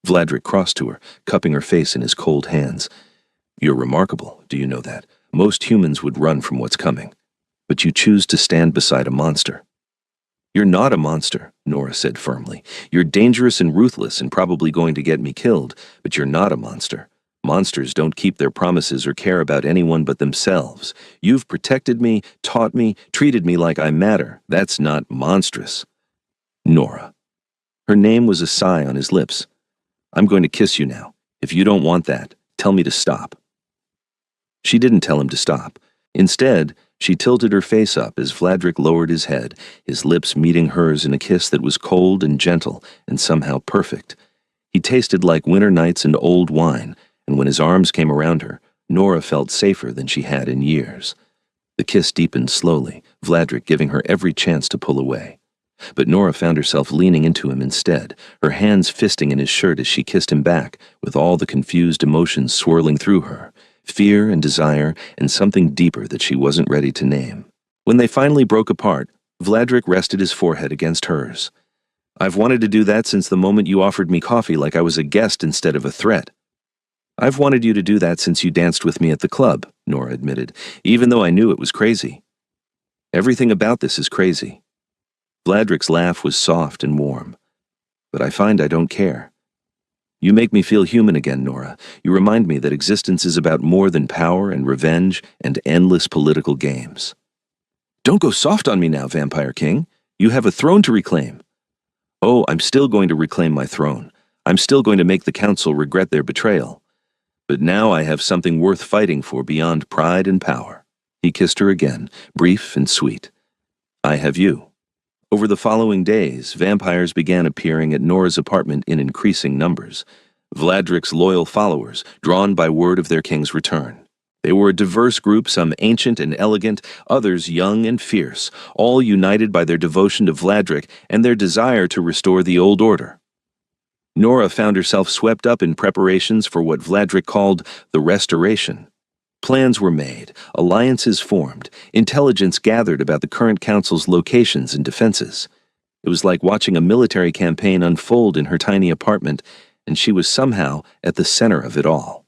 Vladrik crossed to her, cupping her face in his cold hands. "You're remarkable, do you know that? Most humans would run from what's coming." but you choose to stand beside a monster. You're not a monster, Nora said firmly. You're dangerous and ruthless and probably going to get me killed, but you're not a monster. Monsters don't keep their promises or care about anyone but themselves. You've protected me, taught me, treated me like I matter. That's not monstrous. Nora. Her name was a sigh on his lips. I'm going to kiss you now. If you don't want that, tell me to stop. She didn't tell him to stop. Instead, she tilted her face up as Vladrik lowered his head, his lips meeting hers in a kiss that was cold and gentle and somehow perfect. He tasted like winter nights and old wine, and when his arms came around her, Nora felt safer than she had in years. The kiss deepened slowly, Vladrik giving her every chance to pull away. But Nora found herself leaning into him instead, her hands fisting in his shirt as she kissed him back, with all the confused emotions swirling through her. Fear and desire, and something deeper that she wasn't ready to name. When they finally broke apart, Vladrik rested his forehead against hers. I've wanted to do that since the moment you offered me coffee like I was a guest instead of a threat. I've wanted you to do that since you danced with me at the club, Nora admitted, even though I knew it was crazy. Everything about this is crazy. Vladrik's laugh was soft and warm. But I find I don't care. You make me feel human again, Nora. You remind me that existence is about more than power and revenge and endless political games. Don't go soft on me now, Vampire King. You have a throne to reclaim. Oh, I'm still going to reclaim my throne. I'm still going to make the council regret their betrayal. But now I have something worth fighting for beyond pride and power. He kissed her again, brief and sweet. I have you. Over the following days, vampires began appearing at Nora's apartment in increasing numbers. Vladrik's loyal followers, drawn by word of their king's return. They were a diverse group, some ancient and elegant, others young and fierce, all united by their devotion to Vladrik and their desire to restore the old order. Nora found herself swept up in preparations for what Vladrik called the Restoration. Plans were made, alliances formed, intelligence gathered about the current council's locations and defenses. It was like watching a military campaign unfold in her tiny apartment, and she was somehow at the center of it all.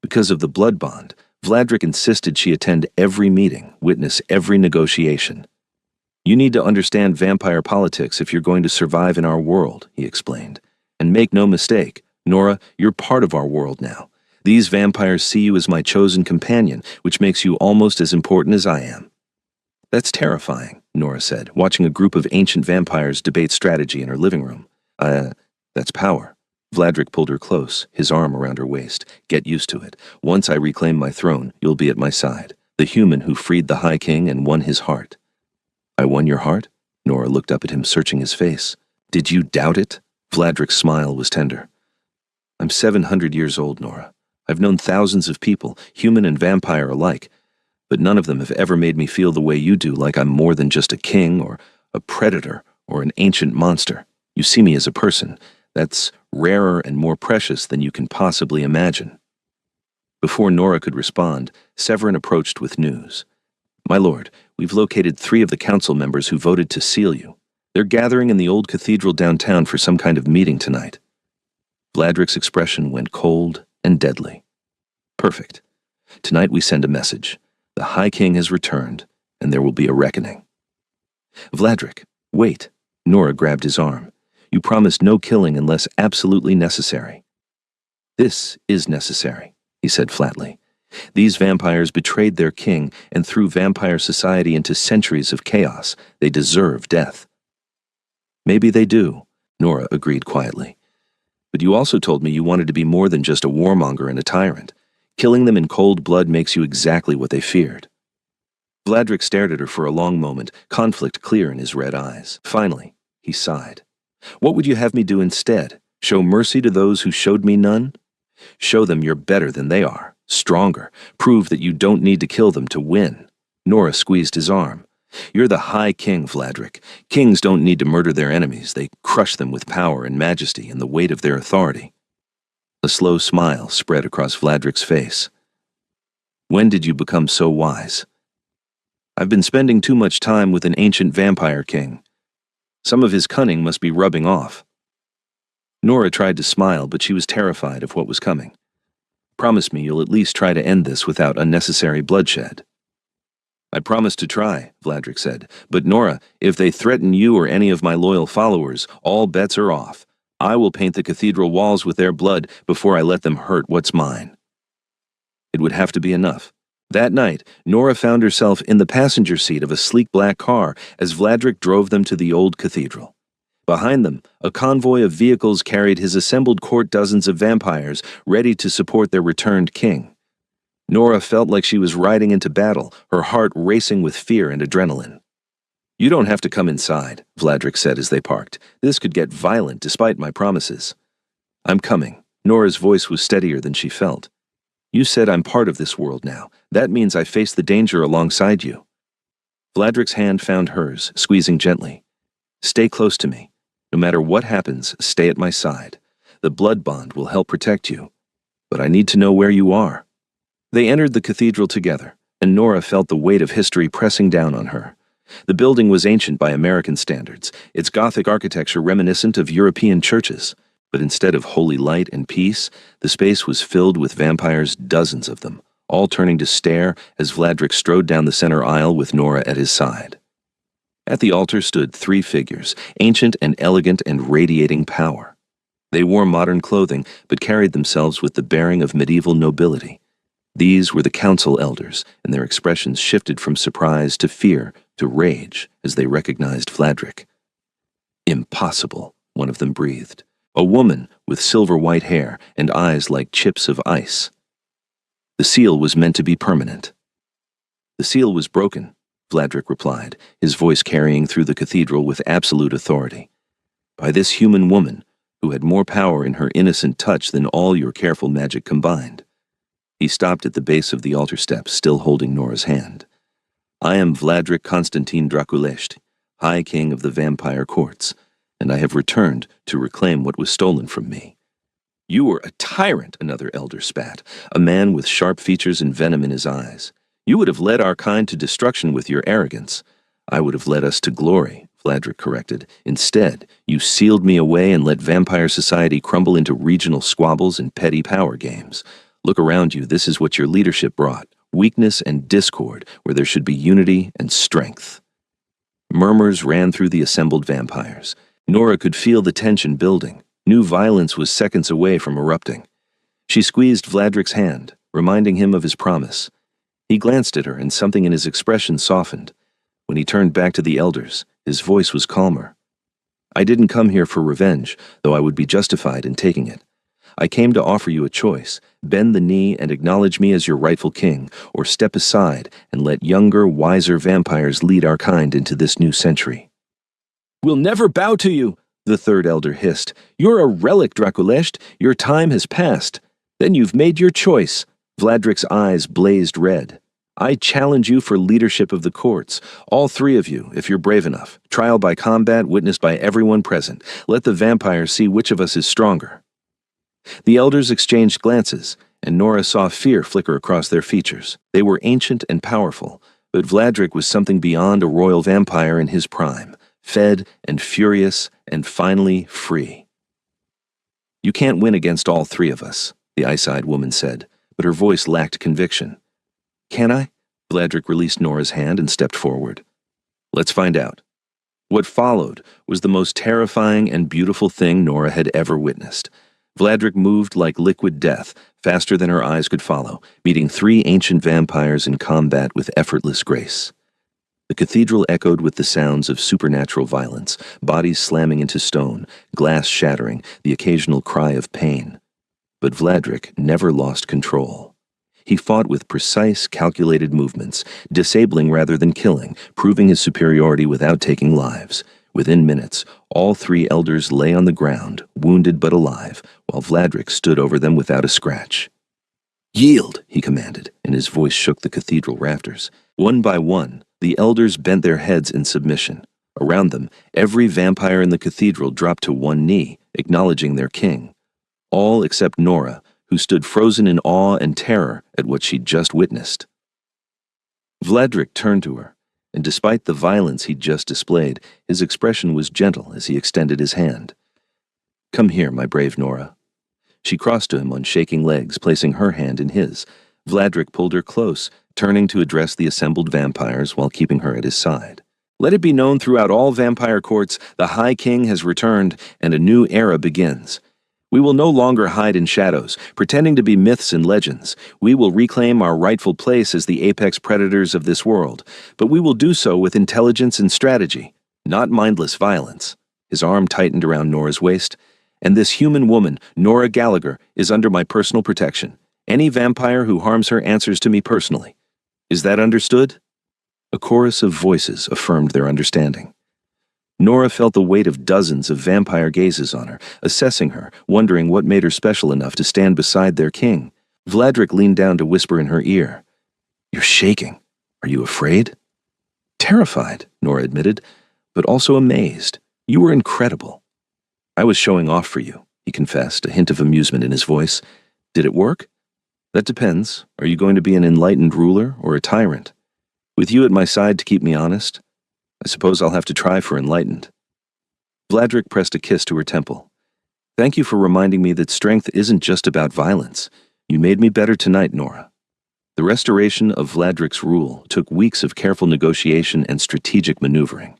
Because of the blood bond, Vladrik insisted she attend every meeting, witness every negotiation. You need to understand vampire politics if you're going to survive in our world, he explained. And make no mistake, Nora, you're part of our world now. These vampires see you as my chosen companion, which makes you almost as important as I am. That's terrifying, Nora said, watching a group of ancient vampires debate strategy in her living room. That's power. Vladrik pulled her close, his arm around her waist. Get used to it. Once I reclaim my throne, you'll be at my side, the human who freed the High King and won his heart. I won your heart? Nora looked up at him, searching his face. Did you doubt it? Vladrik's smile was tender. I'm 700 years old, Nora. I've known thousands of people, human and vampire alike, but none of them have ever made me feel the way you do, like I'm more than just a king or a predator or an ancient monster. You see me as a person. That's rarer and more precious than you can possibly imagine. Before Nora could respond, Severin approached with news. My lord, we've located 3 of the council members who voted to seal you. They're gathering in the old cathedral downtown for some kind of meeting tonight. Vladrik's expression went cold and deadly. Perfect. Tonight we send a message. The High King has returned, and there will be a reckoning. Vladrik, wait. Nora grabbed his arm. You promised no killing unless absolutely necessary. This is necessary, he said flatly. These vampires betrayed their king and threw vampire society into centuries of chaos. They deserve death. Maybe they do, Nora agreed quietly. But you also told me you wanted to be more than just a warmonger and a tyrant. Killing them in cold blood makes you exactly what they feared. Vladrik stared at her for a long moment, conflict clear in his red eyes. Finally, he sighed. What would you have me do instead? Show mercy to those who showed me none? Show them you're better than they are, stronger. Prove that you don't need to kill them to win. Nora squeezed his arm. You're the High King, Vladrik. Kings don't need to murder their enemies. They crush them with power and majesty and the weight of their authority. A slow smile spread across Vladrik's face. When did you become so wise? I've been spending too much time with an ancient vampire king. Some of his cunning must be rubbing off. Nora tried to smile, but she was terrified of what was coming. Promise me you'll at least try to end this without unnecessary bloodshed. I promise to try, Vladrik said. But Nora, if they threaten you or any of my loyal followers, all bets are off. I will paint the cathedral walls with their blood before I let them hurt what's mine. It would have to be enough. That night, Nora found herself in the passenger seat of a sleek black car as Vladrik drove them to the old cathedral. Behind them, a convoy of vehicles carried his assembled court dozens of vampires ready to support their returned king. Nora felt like she was riding into battle, her heart racing with fear and adrenaline. You don't have to come inside, Vladrik said as they parked. This could get violent despite my promises. I'm coming. Nora's voice was steadier than she felt. You said I'm part of this world now. That means I face the danger alongside you. Vladrik's hand found hers, squeezing gently. Stay close to me. No matter what happens, stay at my side. The blood bond will help protect you. But I need to know where you are. They entered the cathedral together, and Nora felt the weight of history pressing down on her. The building was ancient by American standards, its Gothic architecture reminiscent of European churches. But instead of holy light and peace, the space was filled with vampires, dozens of them, all turning to stare as Vladrik strode down the center aisle with Nora at his side. At the altar stood 3 figures, ancient and elegant and radiating power. They wore modern clothing, but carried themselves with the bearing of medieval nobility. These were the council elders, and their expressions shifted from surprise to fear to rage as they recognized Vladrik. Impossible, one of them breathed. A woman with silver-white hair and eyes like chips of ice. The seal was meant to be permanent. The seal was broken, Vladrik replied, his voice carrying through the cathedral with absolute authority. By this human woman, who had more power in her innocent touch than all your careful magic combined. He stopped at the base of the altar steps, still holding Nora's hand. I am Vladrik Constantine Draculesht, High King of the Vampire Courts, and I have returned to reclaim what was stolen from me. You were a tyrant, another elder spat, a man with sharp features and venom in his eyes. You would have led our kind to destruction with your arrogance. I would have led us to glory, Vladrik corrected. Instead, you sealed me away and let vampire society crumble into regional squabbles and petty power games. Look around you, this is what your leadership brought. Weakness and discord, where there should be unity and strength. Murmurs ran through the assembled vampires. Nora could feel the tension building. New violence was seconds away from erupting. She squeezed Vladrik's hand, reminding him of his promise. He glanced at her, and something in his expression softened. When he turned back to the elders, his voice was calmer. I didn't come here for revenge, though I would be justified in taking it. I came to offer you a choice. Bend the knee and acknowledge me as your rightful king, or step aside and let younger, wiser vampires lead our kind into this new century. We'll never bow to you, the third elder hissed. You're a relic, Draculesht. Your time has passed. Then you've made your choice. Vladrik's eyes blazed red. I challenge you for leadership of the courts. All 3 of you, if you're brave enough. Trial by combat witnessed by everyone present. Let the vampires see which of us is stronger. The elders exchanged glances, and Nora saw fear flicker across their features. They were ancient and powerful, but Vladrik was something beyond a royal vampire in his prime, fed and furious and finally free. You can't win against all 3 of us, the ice-eyed woman said, but her voice lacked conviction. Can I? Vladrik released Nora's hand and stepped forward. Let's find out. What followed was the most terrifying and beautiful thing Nora had ever witnessed. Vladrik moved like liquid death, faster than her eyes could follow, meeting 3 ancient vampires in combat with effortless grace. The cathedral echoed with the sounds of supernatural violence, bodies slamming into stone, glass shattering, the occasional cry of pain. But Vladrik never lost control. He fought with precise, calculated movements, disabling rather than killing, proving his superiority without taking lives. Within minutes, all 3 elders lay on the ground, wounded but alive, while Vladrik stood over them without a scratch. Yield, he commanded, and his voice shook the cathedral rafters. One by one, the elders bent their heads in submission. Around them, every vampire in the cathedral dropped to one knee, acknowledging their king. All except Nora, who stood frozen in awe and terror at what she'd just witnessed. Vladrik turned to her, and despite the violence he'd just displayed, his expression was gentle as he extended his hand. Come here, my brave Nora. She crossed to him on shaking legs, placing her hand in his. Vladrik pulled her close, turning to address the assembled vampires while keeping her at his side. Let it be known throughout all vampire courts, the High King has returned, and a new era begins. We will no longer hide in shadows, pretending to be myths and legends. We will reclaim our rightful place as the apex predators of this world, but we will do so with intelligence and strategy, not mindless violence. His arm tightened around Nora's waist. And this human woman, Nora Gallagher, is under my personal protection. Any vampire who harms her answers to me personally. Is that understood? A chorus of voices affirmed their understanding. Nora felt the weight of dozens of vampire gazes on her, assessing her, wondering what made her special enough to stand beside their king. Vladrik leaned down to whisper in her ear. You're shaking. Are you afraid? Terrified, Nora admitted, but also amazed. You were incredible. I was showing off for you, he confessed, a hint of amusement in his voice. Did it work? That depends. Are you going to be an enlightened ruler or a tyrant? With you at my side to keep me honest, I suppose I'll have to try for enlightened. Vladrik pressed a kiss to her temple. Thank you for reminding me that strength isn't just about violence. You made me better tonight, Nora. The restoration of Vladrik's rule took weeks of careful negotiation and strategic maneuvering.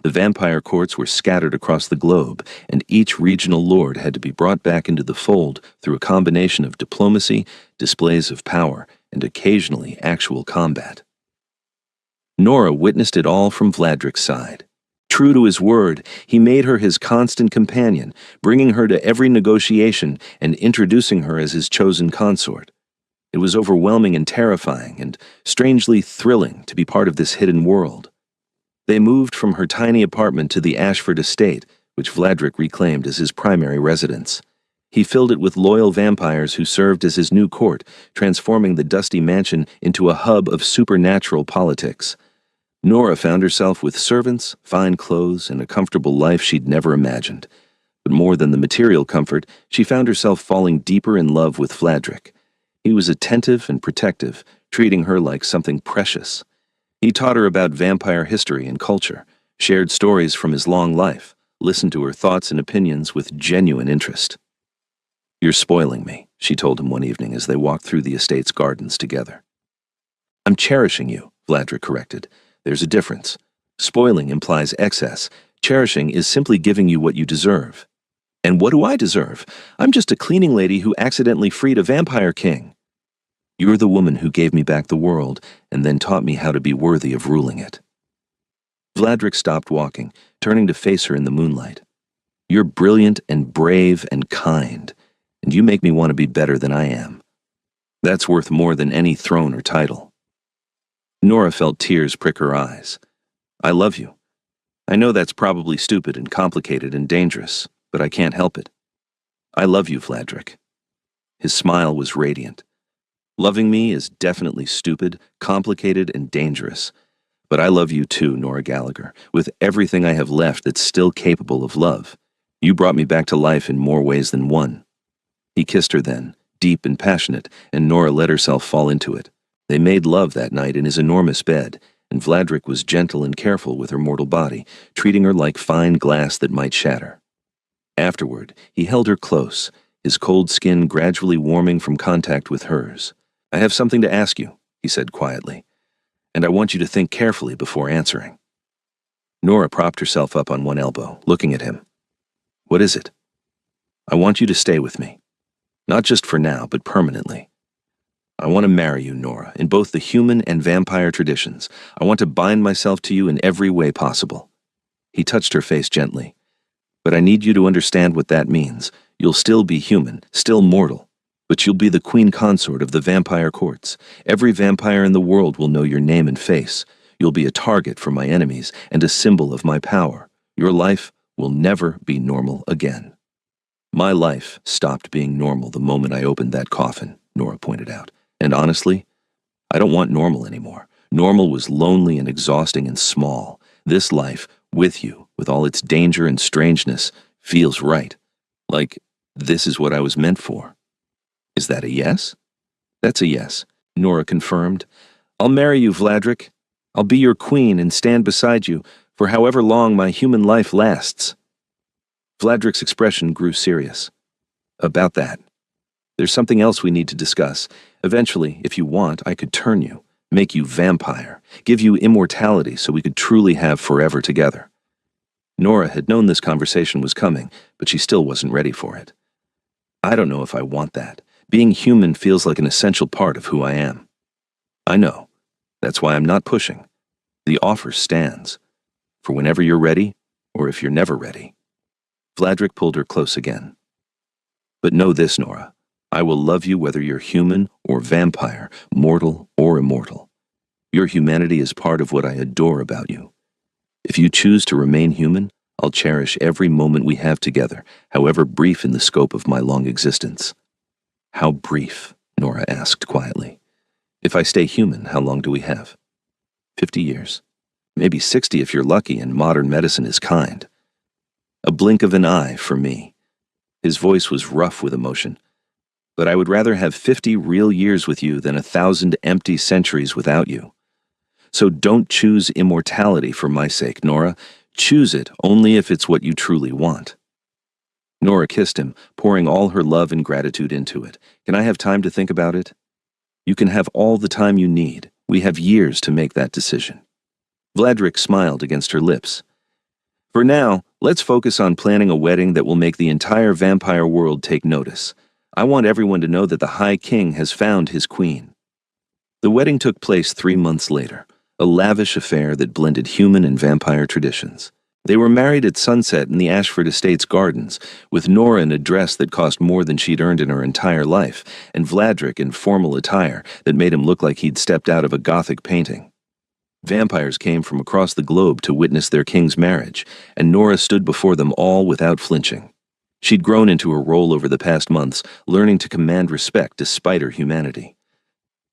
The vampire courts were scattered across the globe, and each regional lord had to be brought back into the fold through a combination of diplomacy, displays of power, and occasionally actual combat. Nora witnessed it all from Vladrik's side. True to his word, he made her his constant companion, bringing her to every negotiation and introducing her as his chosen consort. It was overwhelming and terrifying, and strangely thrilling to be part of this hidden world. They moved from her tiny apartment to the Ashford estate, which Vladrik reclaimed as his primary residence. He filled it with loyal vampires who served as his new court, transforming the dusty mansion into a hub of supernatural politics. Nora found herself with servants, fine clothes, and a comfortable life she'd never imagined. But more than the material comfort, she found herself falling deeper in love with Vladrik. He was attentive and protective, treating her like something precious. He taught her about vampire history and culture, shared stories from his long life, listened to her thoughts and opinions with genuine interest. You're spoiling me, she told him one evening as they walked through the estate's gardens together. I'm cherishing you, Vladrik corrected. There's a difference. Spoiling implies excess. Cherishing is simply giving you what you deserve. And what do I deserve? I'm just a cleaning lady who accidentally freed a vampire king. You're the woman who gave me back the world and then taught me how to be worthy of ruling it. Vladrik stopped walking, turning to face her in the moonlight. You're brilliant and brave and kind, and you make me want to be better than I am. That's worth more than any throne or title. Nora felt tears prick her eyes. I love you. I know that's probably stupid and complicated and dangerous, but I can't help it. I love you, Vladrik. His smile was radiant. Loving me is definitely stupid, complicated, and dangerous. But I love you too, Nora Gallagher, with everything I have left that's still capable of love. You brought me back to life in more ways than one. He kissed her then, deep and passionate, and Nora let herself fall into it. They made love that night in his enormous bed, and Vladrik was gentle and careful with her mortal body, treating her like fine glass that might shatter. Afterward, he held her close, his cold skin gradually warming from contact with hers. I have something to ask you, he said quietly, and I want you to think carefully before answering. Nora propped herself up on one elbow, looking at him. What is it? I want you to stay with me. Not just for now, but permanently. I want to marry you, Nora, in both the human and vampire traditions. I want to bind myself to you in every way possible. He touched her face gently. But I need you to understand what that means. You'll still be human, still mortal. But you'll be the queen consort of the vampire courts. Every vampire in the world will know your name and face. You'll be a target for my enemies and a symbol of my power. Your life will never be normal again. My life stopped being normal the moment I opened that coffin, Nora pointed out. And honestly, I don't want normal anymore. Normal was lonely and exhausting and small. This life, with you, with all its danger and strangeness, feels right. Like this is what I was meant for. Is that a yes? That's a yes, Nora confirmed. I'll marry you, Vladrik. I'll be your queen and stand beside you for however long my human life lasts. Vladrik's expression grew serious. About that. There's something else we need to discuss. Eventually, if you want, I could turn you. make you vampire, give you immortality so we could truly have forever together. Nora had known this conversation was coming, but she still wasn't ready for it. I don't know if I want that. Being human feels like an essential part of who I am. I know. That's why I'm not pushing. The offer stands. For whenever you're ready, or if you're never ready. Vladric pulled her close again. But know this, Nora. I will love you whether you're human or vampire, mortal or immortal. Your humanity is part of what I adore about you. If you choose to remain human, I'll cherish every moment we have together, however brief in the scope of my long existence. How brief? Nora asked quietly. If I stay human, how long do we have? 50 years. Maybe 60 if you're lucky and modern medicine is kind. A blink of an eye for me. His voice was rough with emotion. But I would rather have 50 real years with you than 1,000 empty centuries without you. So don't choose immortality for my sake, Nora. Choose it only if it's what you truly want. Nora kissed him, pouring all her love and gratitude into it. Can I have time to think about it? You can have all the time you need. We have years to make that decision. Vladric smiled against her lips. For now, let's focus on planning a wedding that will make the entire vampire world take notice. I want everyone to know that the High King has found his queen. The wedding took place 3 months later, a lavish affair that blended human and vampire traditions. They were married at sunset in the Ashford Estates gardens, with Nora in a dress that cost more than she'd earned in her entire life, and Vladric in formal attire that made him look like he'd stepped out of a Gothic painting. Vampires came from across the globe to witness their king's marriage, and Nora stood before them all without flinching. She'd grown into her role over the past months, learning to command respect despite her humanity.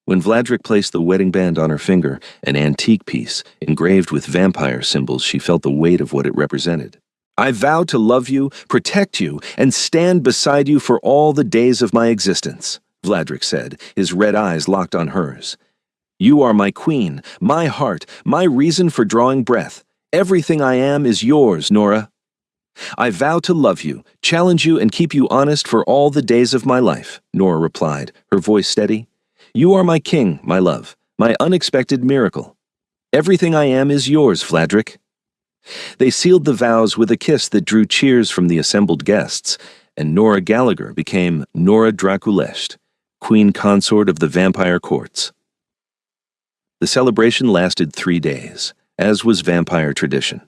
When Vladric placed the wedding band on her finger, an antique piece, engraved with vampire symbols, she felt the weight of what it represented. I vow to love you, protect you, and stand beside you for all the days of my existence, Vladric said, his red eyes locked on hers. You are my queen, my heart, my reason for drawing breath. Everything I am is yours, Nora. I vow to love you, challenge you, and keep you honest for all the days of my life, Nora replied, her voice steady. You are my king, my love, my unexpected miracle. Everything I am is yours, Vladric. They sealed the vows with a kiss that drew cheers from the assembled guests, and Nora Gallagher became Nora Draculesht, queen consort of the vampire courts. The celebration lasted 3 days, as was vampire tradition.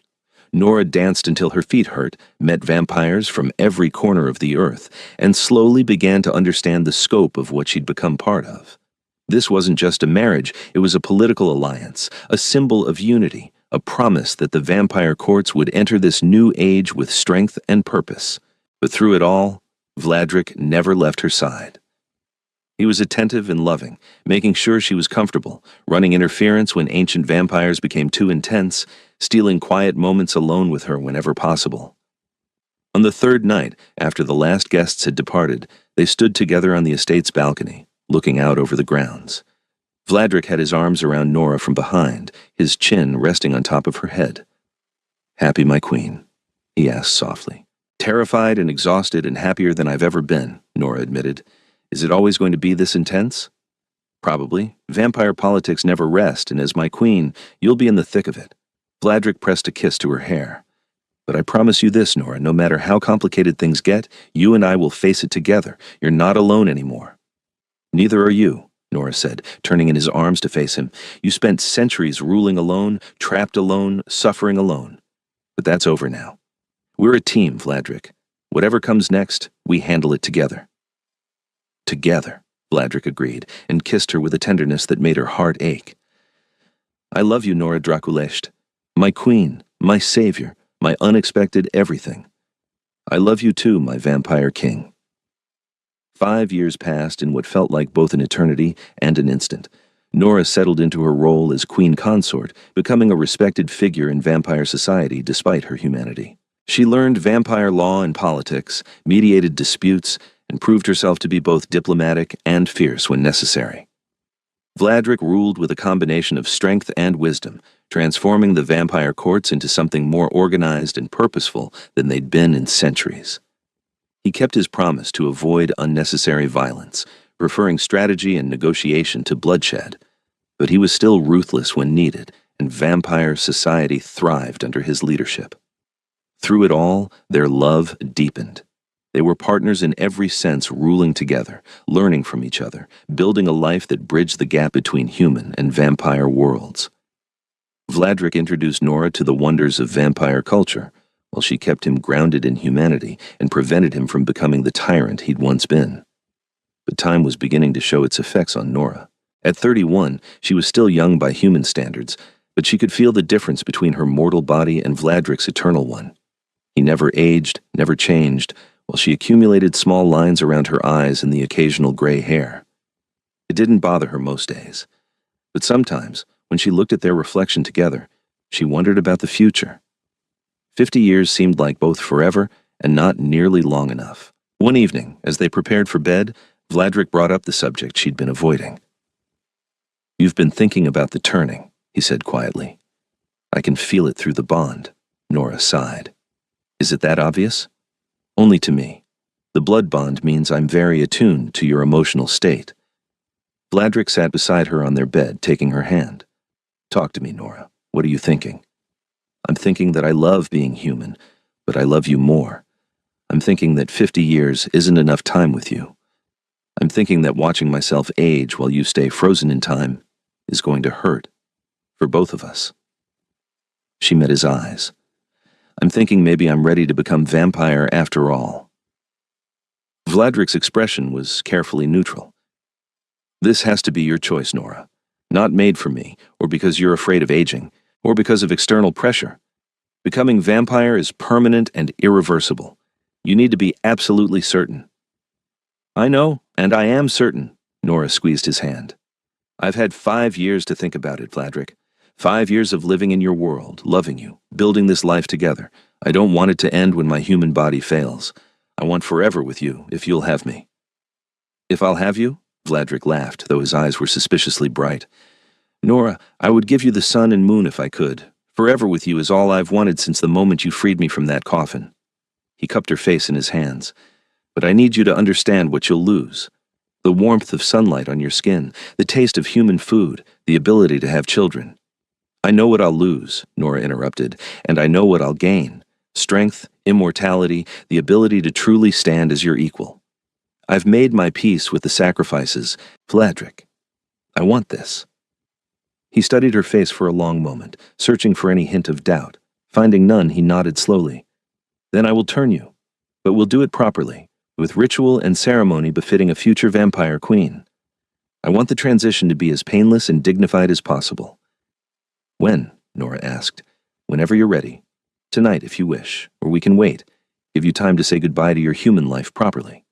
Nora danced until her feet hurt, met vampires from every corner of the earth, and slowly began to understand the scope of what she'd become part of. This wasn't just a marriage, it was a political alliance, a symbol of unity, a promise that the vampire courts would enter this new age with strength and purpose. But through it all, Vladric never left her side. He was attentive and loving, making sure she was comfortable, running interference when ancient vampires became too intense, stealing quiet moments alone with her whenever possible. On the 3rd night, after the last guests had departed, they stood together on the estate's balcony, looking out over the grounds. Vladric had his arms around Nora from behind, his chin resting on top of her head. Happy, my queen? He asked softly. Terrified and exhausted and happier than I've ever been, Nora admitted. Is it always going to be this intense? Probably. Vampire politics never rest, and as my queen, you'll be in the thick of it. Vladric pressed a kiss to her hair. But I promise you this, Nora, no matter how complicated things get, you and I will face it together. You're not alone anymore. Neither are you, Nora said, turning in his arms to face him. You spent centuries ruling alone, trapped alone, suffering alone. But that's over now. We're a team, Vladric. Whatever comes next, we handle it together. Together, Vladric agreed, and kissed her with a tenderness that made her heart ache. I love you, Nora Draculesht. My queen, my savior, my unexpected everything. I love you too, my vampire king. 5 years passed in what felt like both an eternity and an instant. Nora settled into her role as queen consort, becoming a respected figure in vampire society despite her humanity. She learned vampire law and politics, mediated disputes, and proved herself to be both diplomatic and fierce when necessary. Vladric ruled with a combination of strength and wisdom, transforming the vampire courts into something more organized and purposeful than they'd been in centuries. He kept his promise to avoid unnecessary violence, preferring strategy and negotiation to bloodshed. but he was still ruthless when needed, and vampire society thrived under his leadership. Through it all, their love deepened. They were partners in every sense, ruling together, learning from each other, building a life that bridged the gap between human and vampire worlds. Vladrik introduced Nora to the wonders of vampire culture, while she kept him grounded in humanity and prevented him from becoming the tyrant he'd once been. But time was beginning to show its effects on Nora. At 31, she was still young by human standards, but she could feel the difference between her mortal body and Vladrik's eternal one. He never aged, never changed, while she accumulated small lines around her eyes and the occasional gray hair. It didn't bother her most days, but sometimes, when she looked at their reflection together, she wondered about the future. 50 years seemed like both forever and not nearly long enough. One evening, as they prepared for bed, Vladrik brought up the subject she'd been avoiding. "You've been thinking about the turning," he said quietly. "I can feel it through the bond," Nora sighed. "Is it that obvious?" "Only to me. The blood bond means I'm very attuned to your emotional state." Vladrik sat beside her on their bed, taking her hand. "Talk to me, Nora. What are you thinking?" "I'm thinking that I love being human, but I love you more. I'm thinking that 50 years isn't enough time with you. I'm thinking that watching myself age while you stay frozen in time is going to hurt, for both of us." She met his eyes. "I'm thinking maybe I'm ready to become vampire after all." Vladrik's expression was carefully neutral. "This has to be your choice, Nora. Not made for me, or because you're afraid of aging, or because of external pressure. Becoming vampire is permanent and irreversible. You need to be absolutely certain." "I know, and I am certain," Nora squeezed his hand. "I've had 5 years to think about it, Vladrik. 5 years of living in your world, loving you, building this life together. I don't want it to end when my human body fails. I want forever with you, if you'll have me." "If I'll have you?" Vladrik laughed, though his eyes were suspiciously bright. "Nora, I would give you the sun and moon if I could. Forever with you is all I've wanted since the moment you freed me from that coffin." He cupped her face in his hands. "But I need you to understand what you'll lose. The warmth of sunlight on your skin, the taste of human food, the ability to have children." "I know what I'll lose," Nora interrupted, "and I know what I'll gain. Strength, immortality, the ability to truly stand as your equal. I've made my peace with the sacrifices. Vladrik, I want this." He studied her face for a long moment, searching for any hint of doubt. Finding none, he nodded slowly. "Then I will turn you, but we'll do it properly, with ritual and ceremony befitting a future vampire queen. I want the transition to be as painless and dignified as possible." "When?" Nora asked. "Whenever you're ready. Tonight, if you wish, or we can wait. Give you time to say goodbye to your human life properly."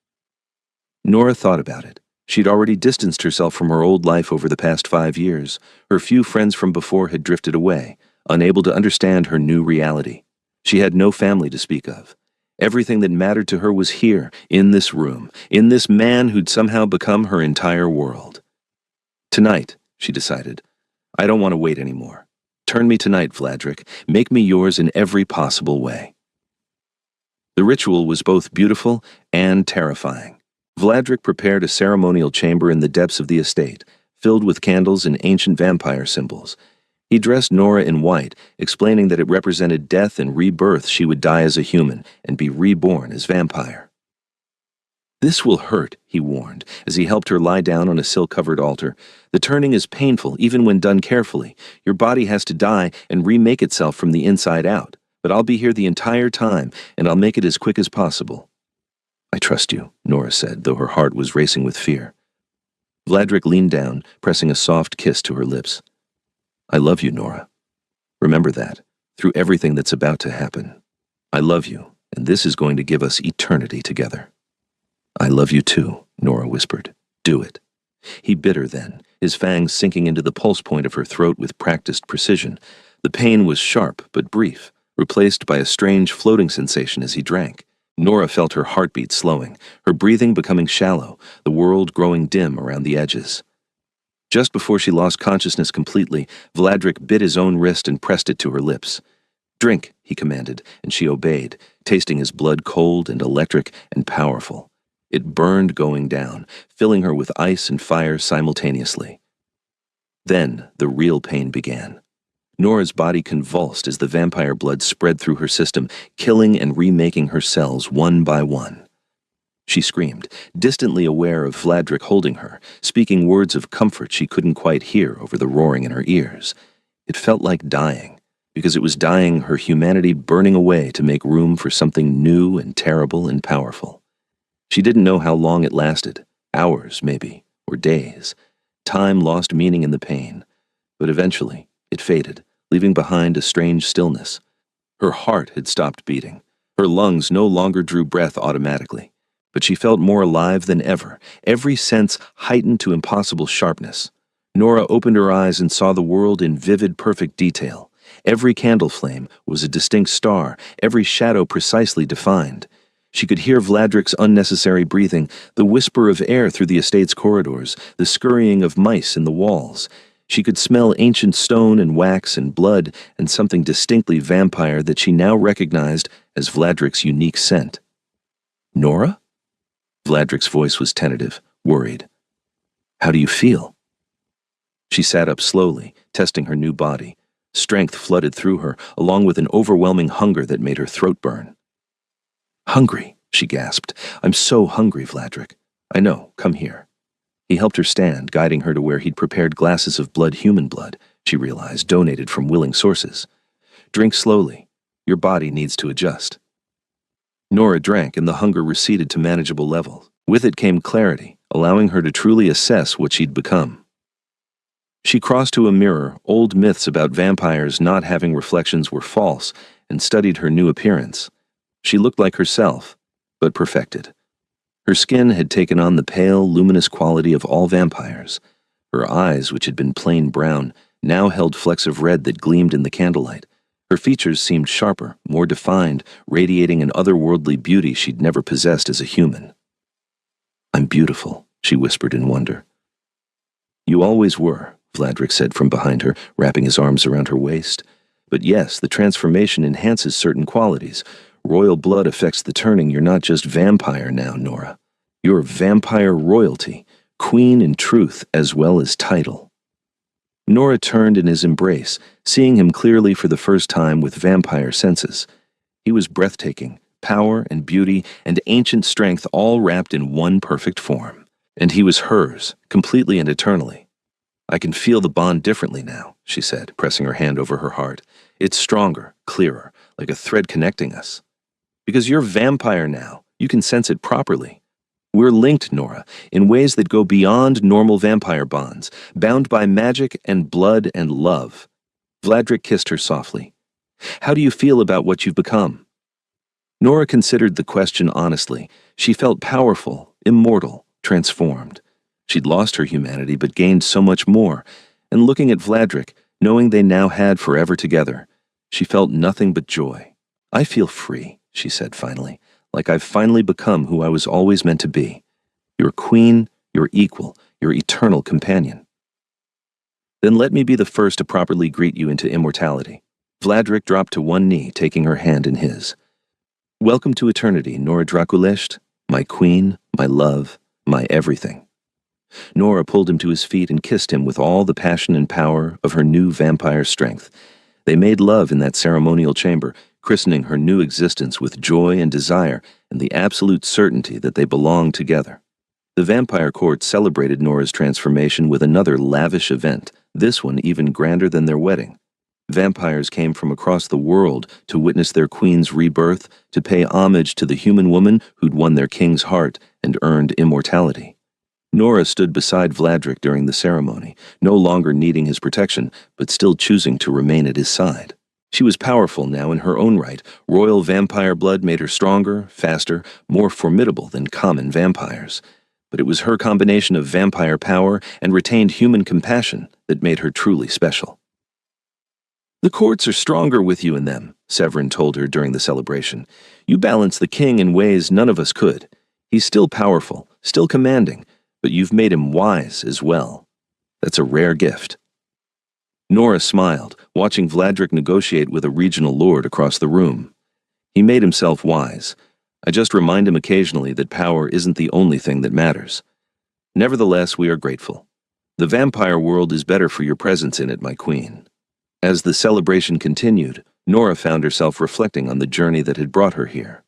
Nora thought about it. She'd already distanced herself from her old life over the past 5 years. Her few friends from before had drifted away, unable to understand her new reality. She had no family to speak of. Everything that mattered to her was here, in this room, in this man who'd somehow become her entire world. "Tonight," she decided. "I don't want to wait anymore. Turn me tonight, Vladrik. Make me yours in every possible way." The ritual was both beautiful and terrifying. Vladrik prepared a ceremonial chamber in the depths of the estate, filled with candles and ancient vampire symbols. He dressed Nora in white, explaining that it represented death and rebirth. She would die as a human and be reborn as vampire. "This will hurt," he warned, as he helped her lie down on a silk-covered altar. "The turning is painful, even when done carefully. Your body has to die and remake itself from the inside out. But I'll be here the entire time, and I'll make it as quick as possible." "I trust you," Nora said, though her heart was racing with fear. Vladrik leaned down, pressing a soft kiss to her lips. "I love you, Nora. Remember that, through everything that's about to happen. I love you, and this is going to give us eternity together." "I love you too," Nora whispered. "Do it." He bit her then, his fangs sinking into the pulse point of her throat with practiced precision. The pain was sharp but brief, replaced by a strange floating sensation as he drank. Nora felt her heartbeat slowing, her breathing becoming shallow, the world growing dim around the edges. Just before she lost consciousness completely, Vladrik bit his own wrist and pressed it to her lips. "Drink," he commanded, and she obeyed, tasting his blood cold and electric and powerful. It burned going down, filling her with ice and fire simultaneously. Then the real pain began. Nora's body convulsed as the vampire blood spread through her system, killing and remaking her cells one by one. She screamed, distantly aware of Vladrik holding her, speaking words of comfort she couldn't quite hear over the roaring in her ears. It felt like dying, because it was dying, her humanity burning away to make room for something new and terrible and powerful. She didn't know how long it lasted, hours maybe, or days. Time lost meaning in the pain, but eventually it faded, leaving behind a strange stillness. Her heart had stopped beating. Her lungs no longer drew breath automatically, but she felt more alive than ever, every sense heightened to impossible sharpness. Nora opened her eyes and saw the world in vivid, perfect detail. Every candle flame was a distinct star, every shadow precisely defined. She could hear Vladrik's unnecessary breathing, the whisper of air through the estate's corridors, the scurrying of mice in the walls. She could smell ancient stone and wax and blood and something distinctly vampire that she now recognized as Vladrik's unique scent. Nora? Vladrik's voice was tentative, worried. How do you feel? She sat up slowly, testing her new body. Strength flooded through her, along with an overwhelming hunger that made her throat burn. Hungry, she gasped. I'm so hungry, Vladrik. I know, come here. He helped her stand, guiding her to where he'd prepared glasses of blood, human blood, she realized, donated from willing sources. Drink slowly. Your body needs to adjust. Nora drank, and the hunger receded to manageable levels. With it came clarity, allowing her to truly assess what she'd become. She crossed to a mirror. Old myths about vampires not having reflections were false, and studied her new appearance. She looked like herself, but perfected. Her skin had taken on the pale, luminous quality of all vampires. Her eyes, which had been plain brown, now held flecks of red that gleamed in the candlelight. Her features seemed sharper, more defined, radiating an otherworldly beauty she'd never possessed as a human. I'm beautiful, she whispered in wonder. You always were, Vladrik said from behind her, wrapping his arms around her waist. But yes, the transformation enhances certain qualities. Royal blood affects the turning. You're not just vampire now, Nora. You're vampire royalty, queen in truth as well as title. Nora turned in his embrace, seeing him clearly for the first time with vampire senses. He was breathtaking, power and beauty and ancient strength all wrapped in one perfect form. And he was hers, completely and eternally. I can feel the bond differently now, she said, pressing her hand over her heart. It's stronger, clearer, like a thread connecting us. Because you're vampire now, you can sense it properly. We're linked, Nora, in ways that go beyond normal vampire bonds, bound by magic and blood and love. Vladrik kissed her softly. How do you feel about what you've become? Nora considered the question honestly. She felt powerful, immortal, transformed. She'd lost her humanity but gained so much more, and looking at Vladrik, knowing they now had forever together, she felt nothing but joy. I feel free, she said finally, like I've finally become who I was always meant to be. Your queen, your equal, your eternal companion. Then let me be the first to properly greet you into immortality. Vladrik dropped to one knee, taking her hand in his. Welcome to eternity, Nora Draculesht, my queen, my love, my everything. Nora pulled him to his feet and kissed him with all the passion and power of her new vampire strength. They made love in that ceremonial chamber, christening her new existence with joy and desire and the absolute certainty that they belonged together. The vampire court celebrated Nora's transformation with another lavish event, this one even grander than their wedding. Vampires came from across the world to witness their queen's rebirth, to pay homage to the human woman who'd won their king's heart and earned immortality. Nora stood beside Vladrik during the ceremony, no longer needing his protection, but still choosing to remain at his side. She was powerful now in her own right. Royal vampire blood made her stronger, faster, more formidable than common vampires. But it was her combination of vampire power and retained human compassion that made her truly special. The courts are stronger with you in them, Severin told her during the celebration. You balance the king in ways none of us could. He's still powerful, still commanding, but you've made him wise as well. That's a rare gift. Nora smiled, watching Vladrik negotiate with a regional lord across the room. He made himself wise. I just remind him occasionally that power isn't the only thing that matters. Nevertheless, we are grateful. The vampire world is better for your presence in it, my queen. As the celebration continued, Nora found herself reflecting on the journey that had brought her here.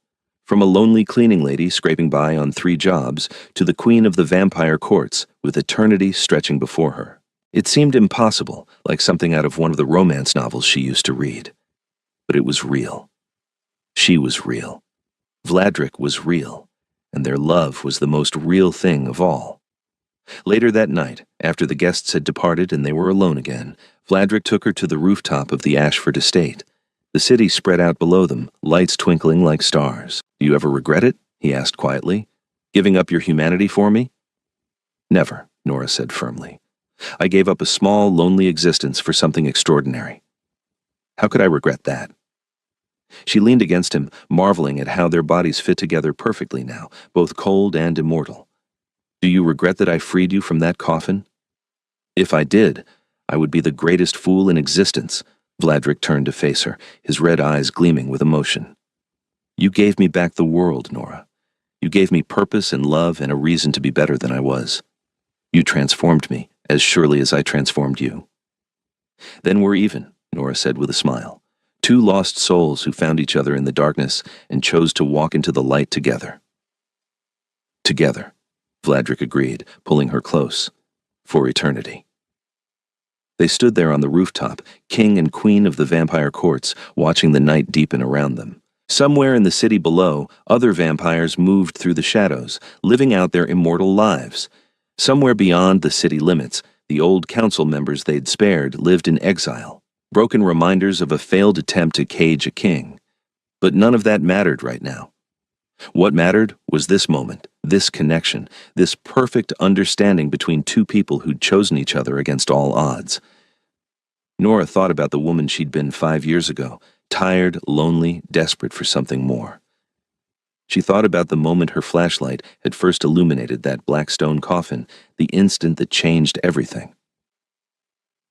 From a lonely cleaning lady scraping by on 3 jobs to the queen of the vampire courts with eternity stretching before her. It seemed impossible, like something out of one of the romance novels she used to read. But it was real. She was real. Vladric was real, and their love was the most real thing of all. Later that night, after the guests had departed and they were alone again, Vladric took her to the rooftop of the Ashford estate. The city spread out below them, lights twinkling like stars. "Do you ever regret it?" he asked quietly. "Giving up your humanity for me?" "Never," Nora said firmly. "I gave up a small, lonely existence for something extraordinary. How could I regret that?" She leaned against him, marveling at how their bodies fit together perfectly now, both cold and immortal. "Do you regret that I freed you from that coffin?" "If I did, I would be the greatest fool in existence." Vladric turned to face her, his red eyes gleaming with emotion. "You gave me back the world, Nora. You gave me purpose and love and a reason to be better than I was. You transformed me, as surely as I transformed you." "Then we're even," Nora said with a smile. "Two lost souls who found each other in the darkness and chose to walk into the light together." "Together," Vladric agreed, pulling her close. "For eternity." They stood there on the rooftop, king and queen of the vampire courts, watching the night deepen around them. Somewhere in the city below, other vampires moved through the shadows, living out their immortal lives. Somewhere beyond the city limits, the old council members they'd spared lived in exile, broken reminders of a failed attempt to cage a king. But none of that mattered right now. What mattered was this moment, this connection, this perfect understanding between two people who'd chosen each other against all odds. Nora thought about the woman she'd been 5 years ago, tired, lonely, desperate for something more. She thought about the moment her flashlight had first illuminated that black stone coffin, the instant that changed everything.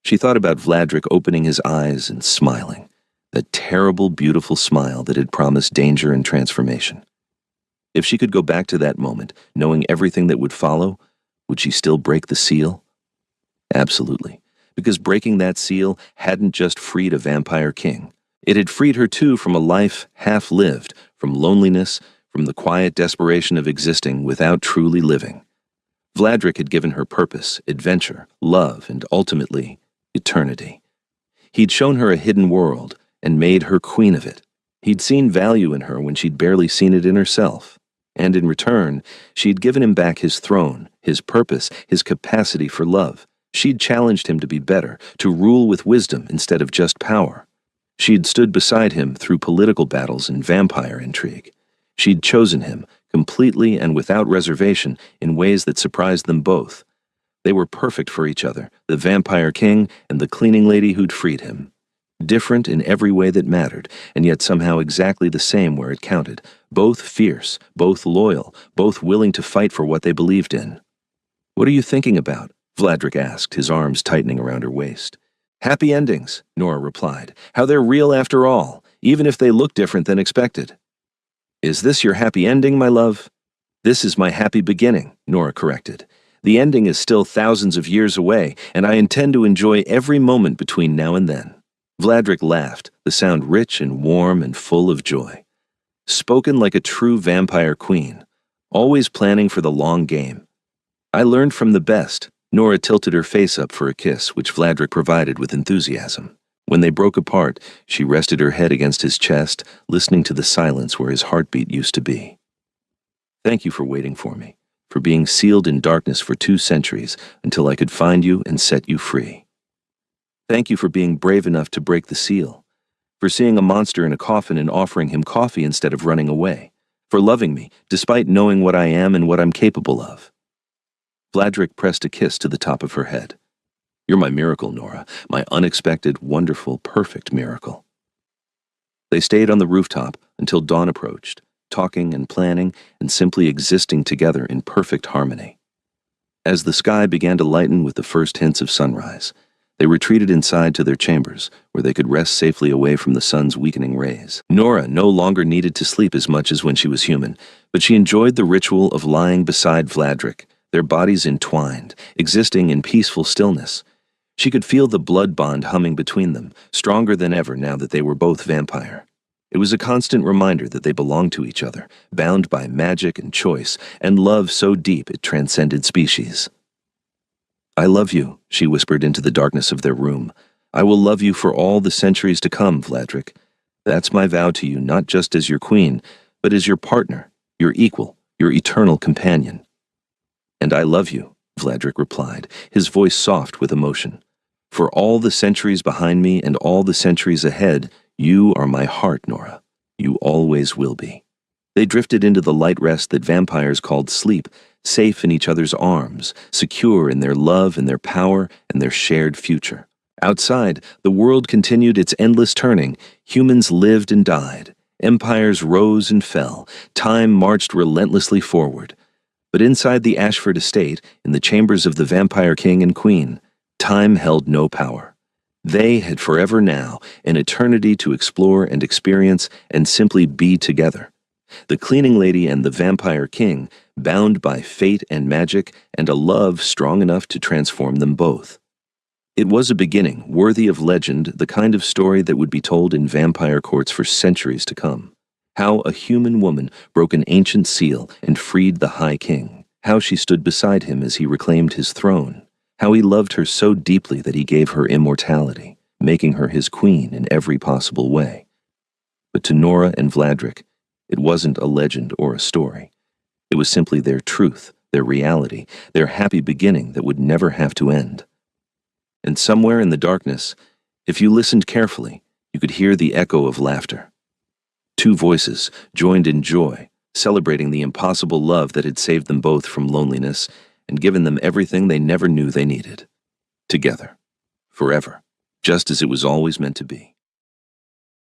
She thought about Vladric opening his eyes and smiling, that terrible, beautiful smile that had promised danger and transformation. If she could go back to that moment, knowing everything that would follow, would she still break the seal? Absolutely, because breaking that seal hadn't just freed a vampire king. It had freed her too from a life half-lived, from loneliness, from the quiet desperation of existing without truly living. Vladric had given her purpose, adventure, love, and ultimately, eternity. He'd shown her a hidden world and made her queen of it. He'd seen value in her when she'd barely seen it in herself. And in return, she'd given him back his throne, his purpose, his capacity for love. She'd challenged him to be better, to rule with wisdom instead of just power. She'd stood beside him through political battles and vampire intrigue. She'd chosen him, completely and without reservation, in ways that surprised them both. They were perfect for each other, the vampire king and the cleaning lady who'd freed him. Different in every way that mattered, and yet somehow exactly the same where it counted. Both fierce, both loyal, both willing to fight for what they believed in. "What are you thinking about?" Vladric asked, his arms tightening around her waist. "Happy endings," Nora replied. "How they're real after all, even if they look different than expected." "Is this your happy ending, my love?" "This is my happy beginning," Nora corrected. "The ending is still thousands of years away, and I intend to enjoy every moment between now and then." Vladric laughed, the sound rich and warm and full of joy. Spoken like a true vampire queen, always planning for the long game. "I learned from the best." Nora tilted her face up for a kiss, which Vladric provided with enthusiasm. When they broke apart, she rested her head against his chest, listening to the silence where his heartbeat used to be. "Thank you for waiting for me, for being sealed in darkness for 2 centuries until I could find you and set you free. Thank you for being brave enough to break the seal, for seeing a monster in a coffin and offering him coffee instead of running away, for loving me, despite knowing what I am and what I'm capable of." Vladric pressed a kiss to the top of her head. "You're my miracle, Nora, my unexpected, wonderful, perfect miracle." They stayed on the rooftop until dawn approached, talking and planning and simply existing together in perfect harmony. As the sky began to lighten with the first hints of sunrise, they retreated inside to their chambers, where they could rest safely away from the sun's weakening rays. Nora no longer needed to sleep as much as when she was human, but she enjoyed the ritual of lying beside Vladric, their bodies entwined, existing in peaceful stillness. She could feel the blood bond humming between them, stronger than ever now that they were both vampire. It was a constant reminder that they belonged to each other, bound by magic and choice, and love so deep it transcended species. "I love you," she whispered into the darkness of their room. "I will love you for all the centuries to come, Vladrik. That's my vow to you, not just as your queen, but as your partner, your equal, your eternal companion." "And I love you," Vladrik replied, his voice soft with emotion. "For all the centuries behind me and all the centuries ahead, you are my heart, Nora. You always will be." They drifted into the light rest that vampires called sleep, safe in each other's arms, secure in their love and their power and their shared future. Outside, the world continued its endless turning. Humans lived and died. Empires rose and fell. Time marched relentlessly forward. But inside the Ashford estate, in the chambers of the vampire king and queen, time held no power. They had forever now, an eternity to explore and experience and simply be together. The cleaning lady and the vampire king, bound by fate and magic and a love strong enough to transform them both. It was a beginning, worthy of legend, the kind of story that would be told in vampire courts for centuries to come. How a human woman broke an ancient seal and freed the High King. How she stood beside him as he reclaimed his throne. How he loved her so deeply that he gave her immortality, making her his queen in every possible way. But to Nora and Vladrik, it wasn't a legend or a story. It was simply their truth, their reality, their happy beginning that would never have to end. And somewhere in the darkness, if you listened carefully, you could hear the echo of laughter. Two voices joined in joy, celebrating the impossible love that had saved them both from loneliness and given them everything they never knew they needed. Together. Forever. Just as it was always meant to be.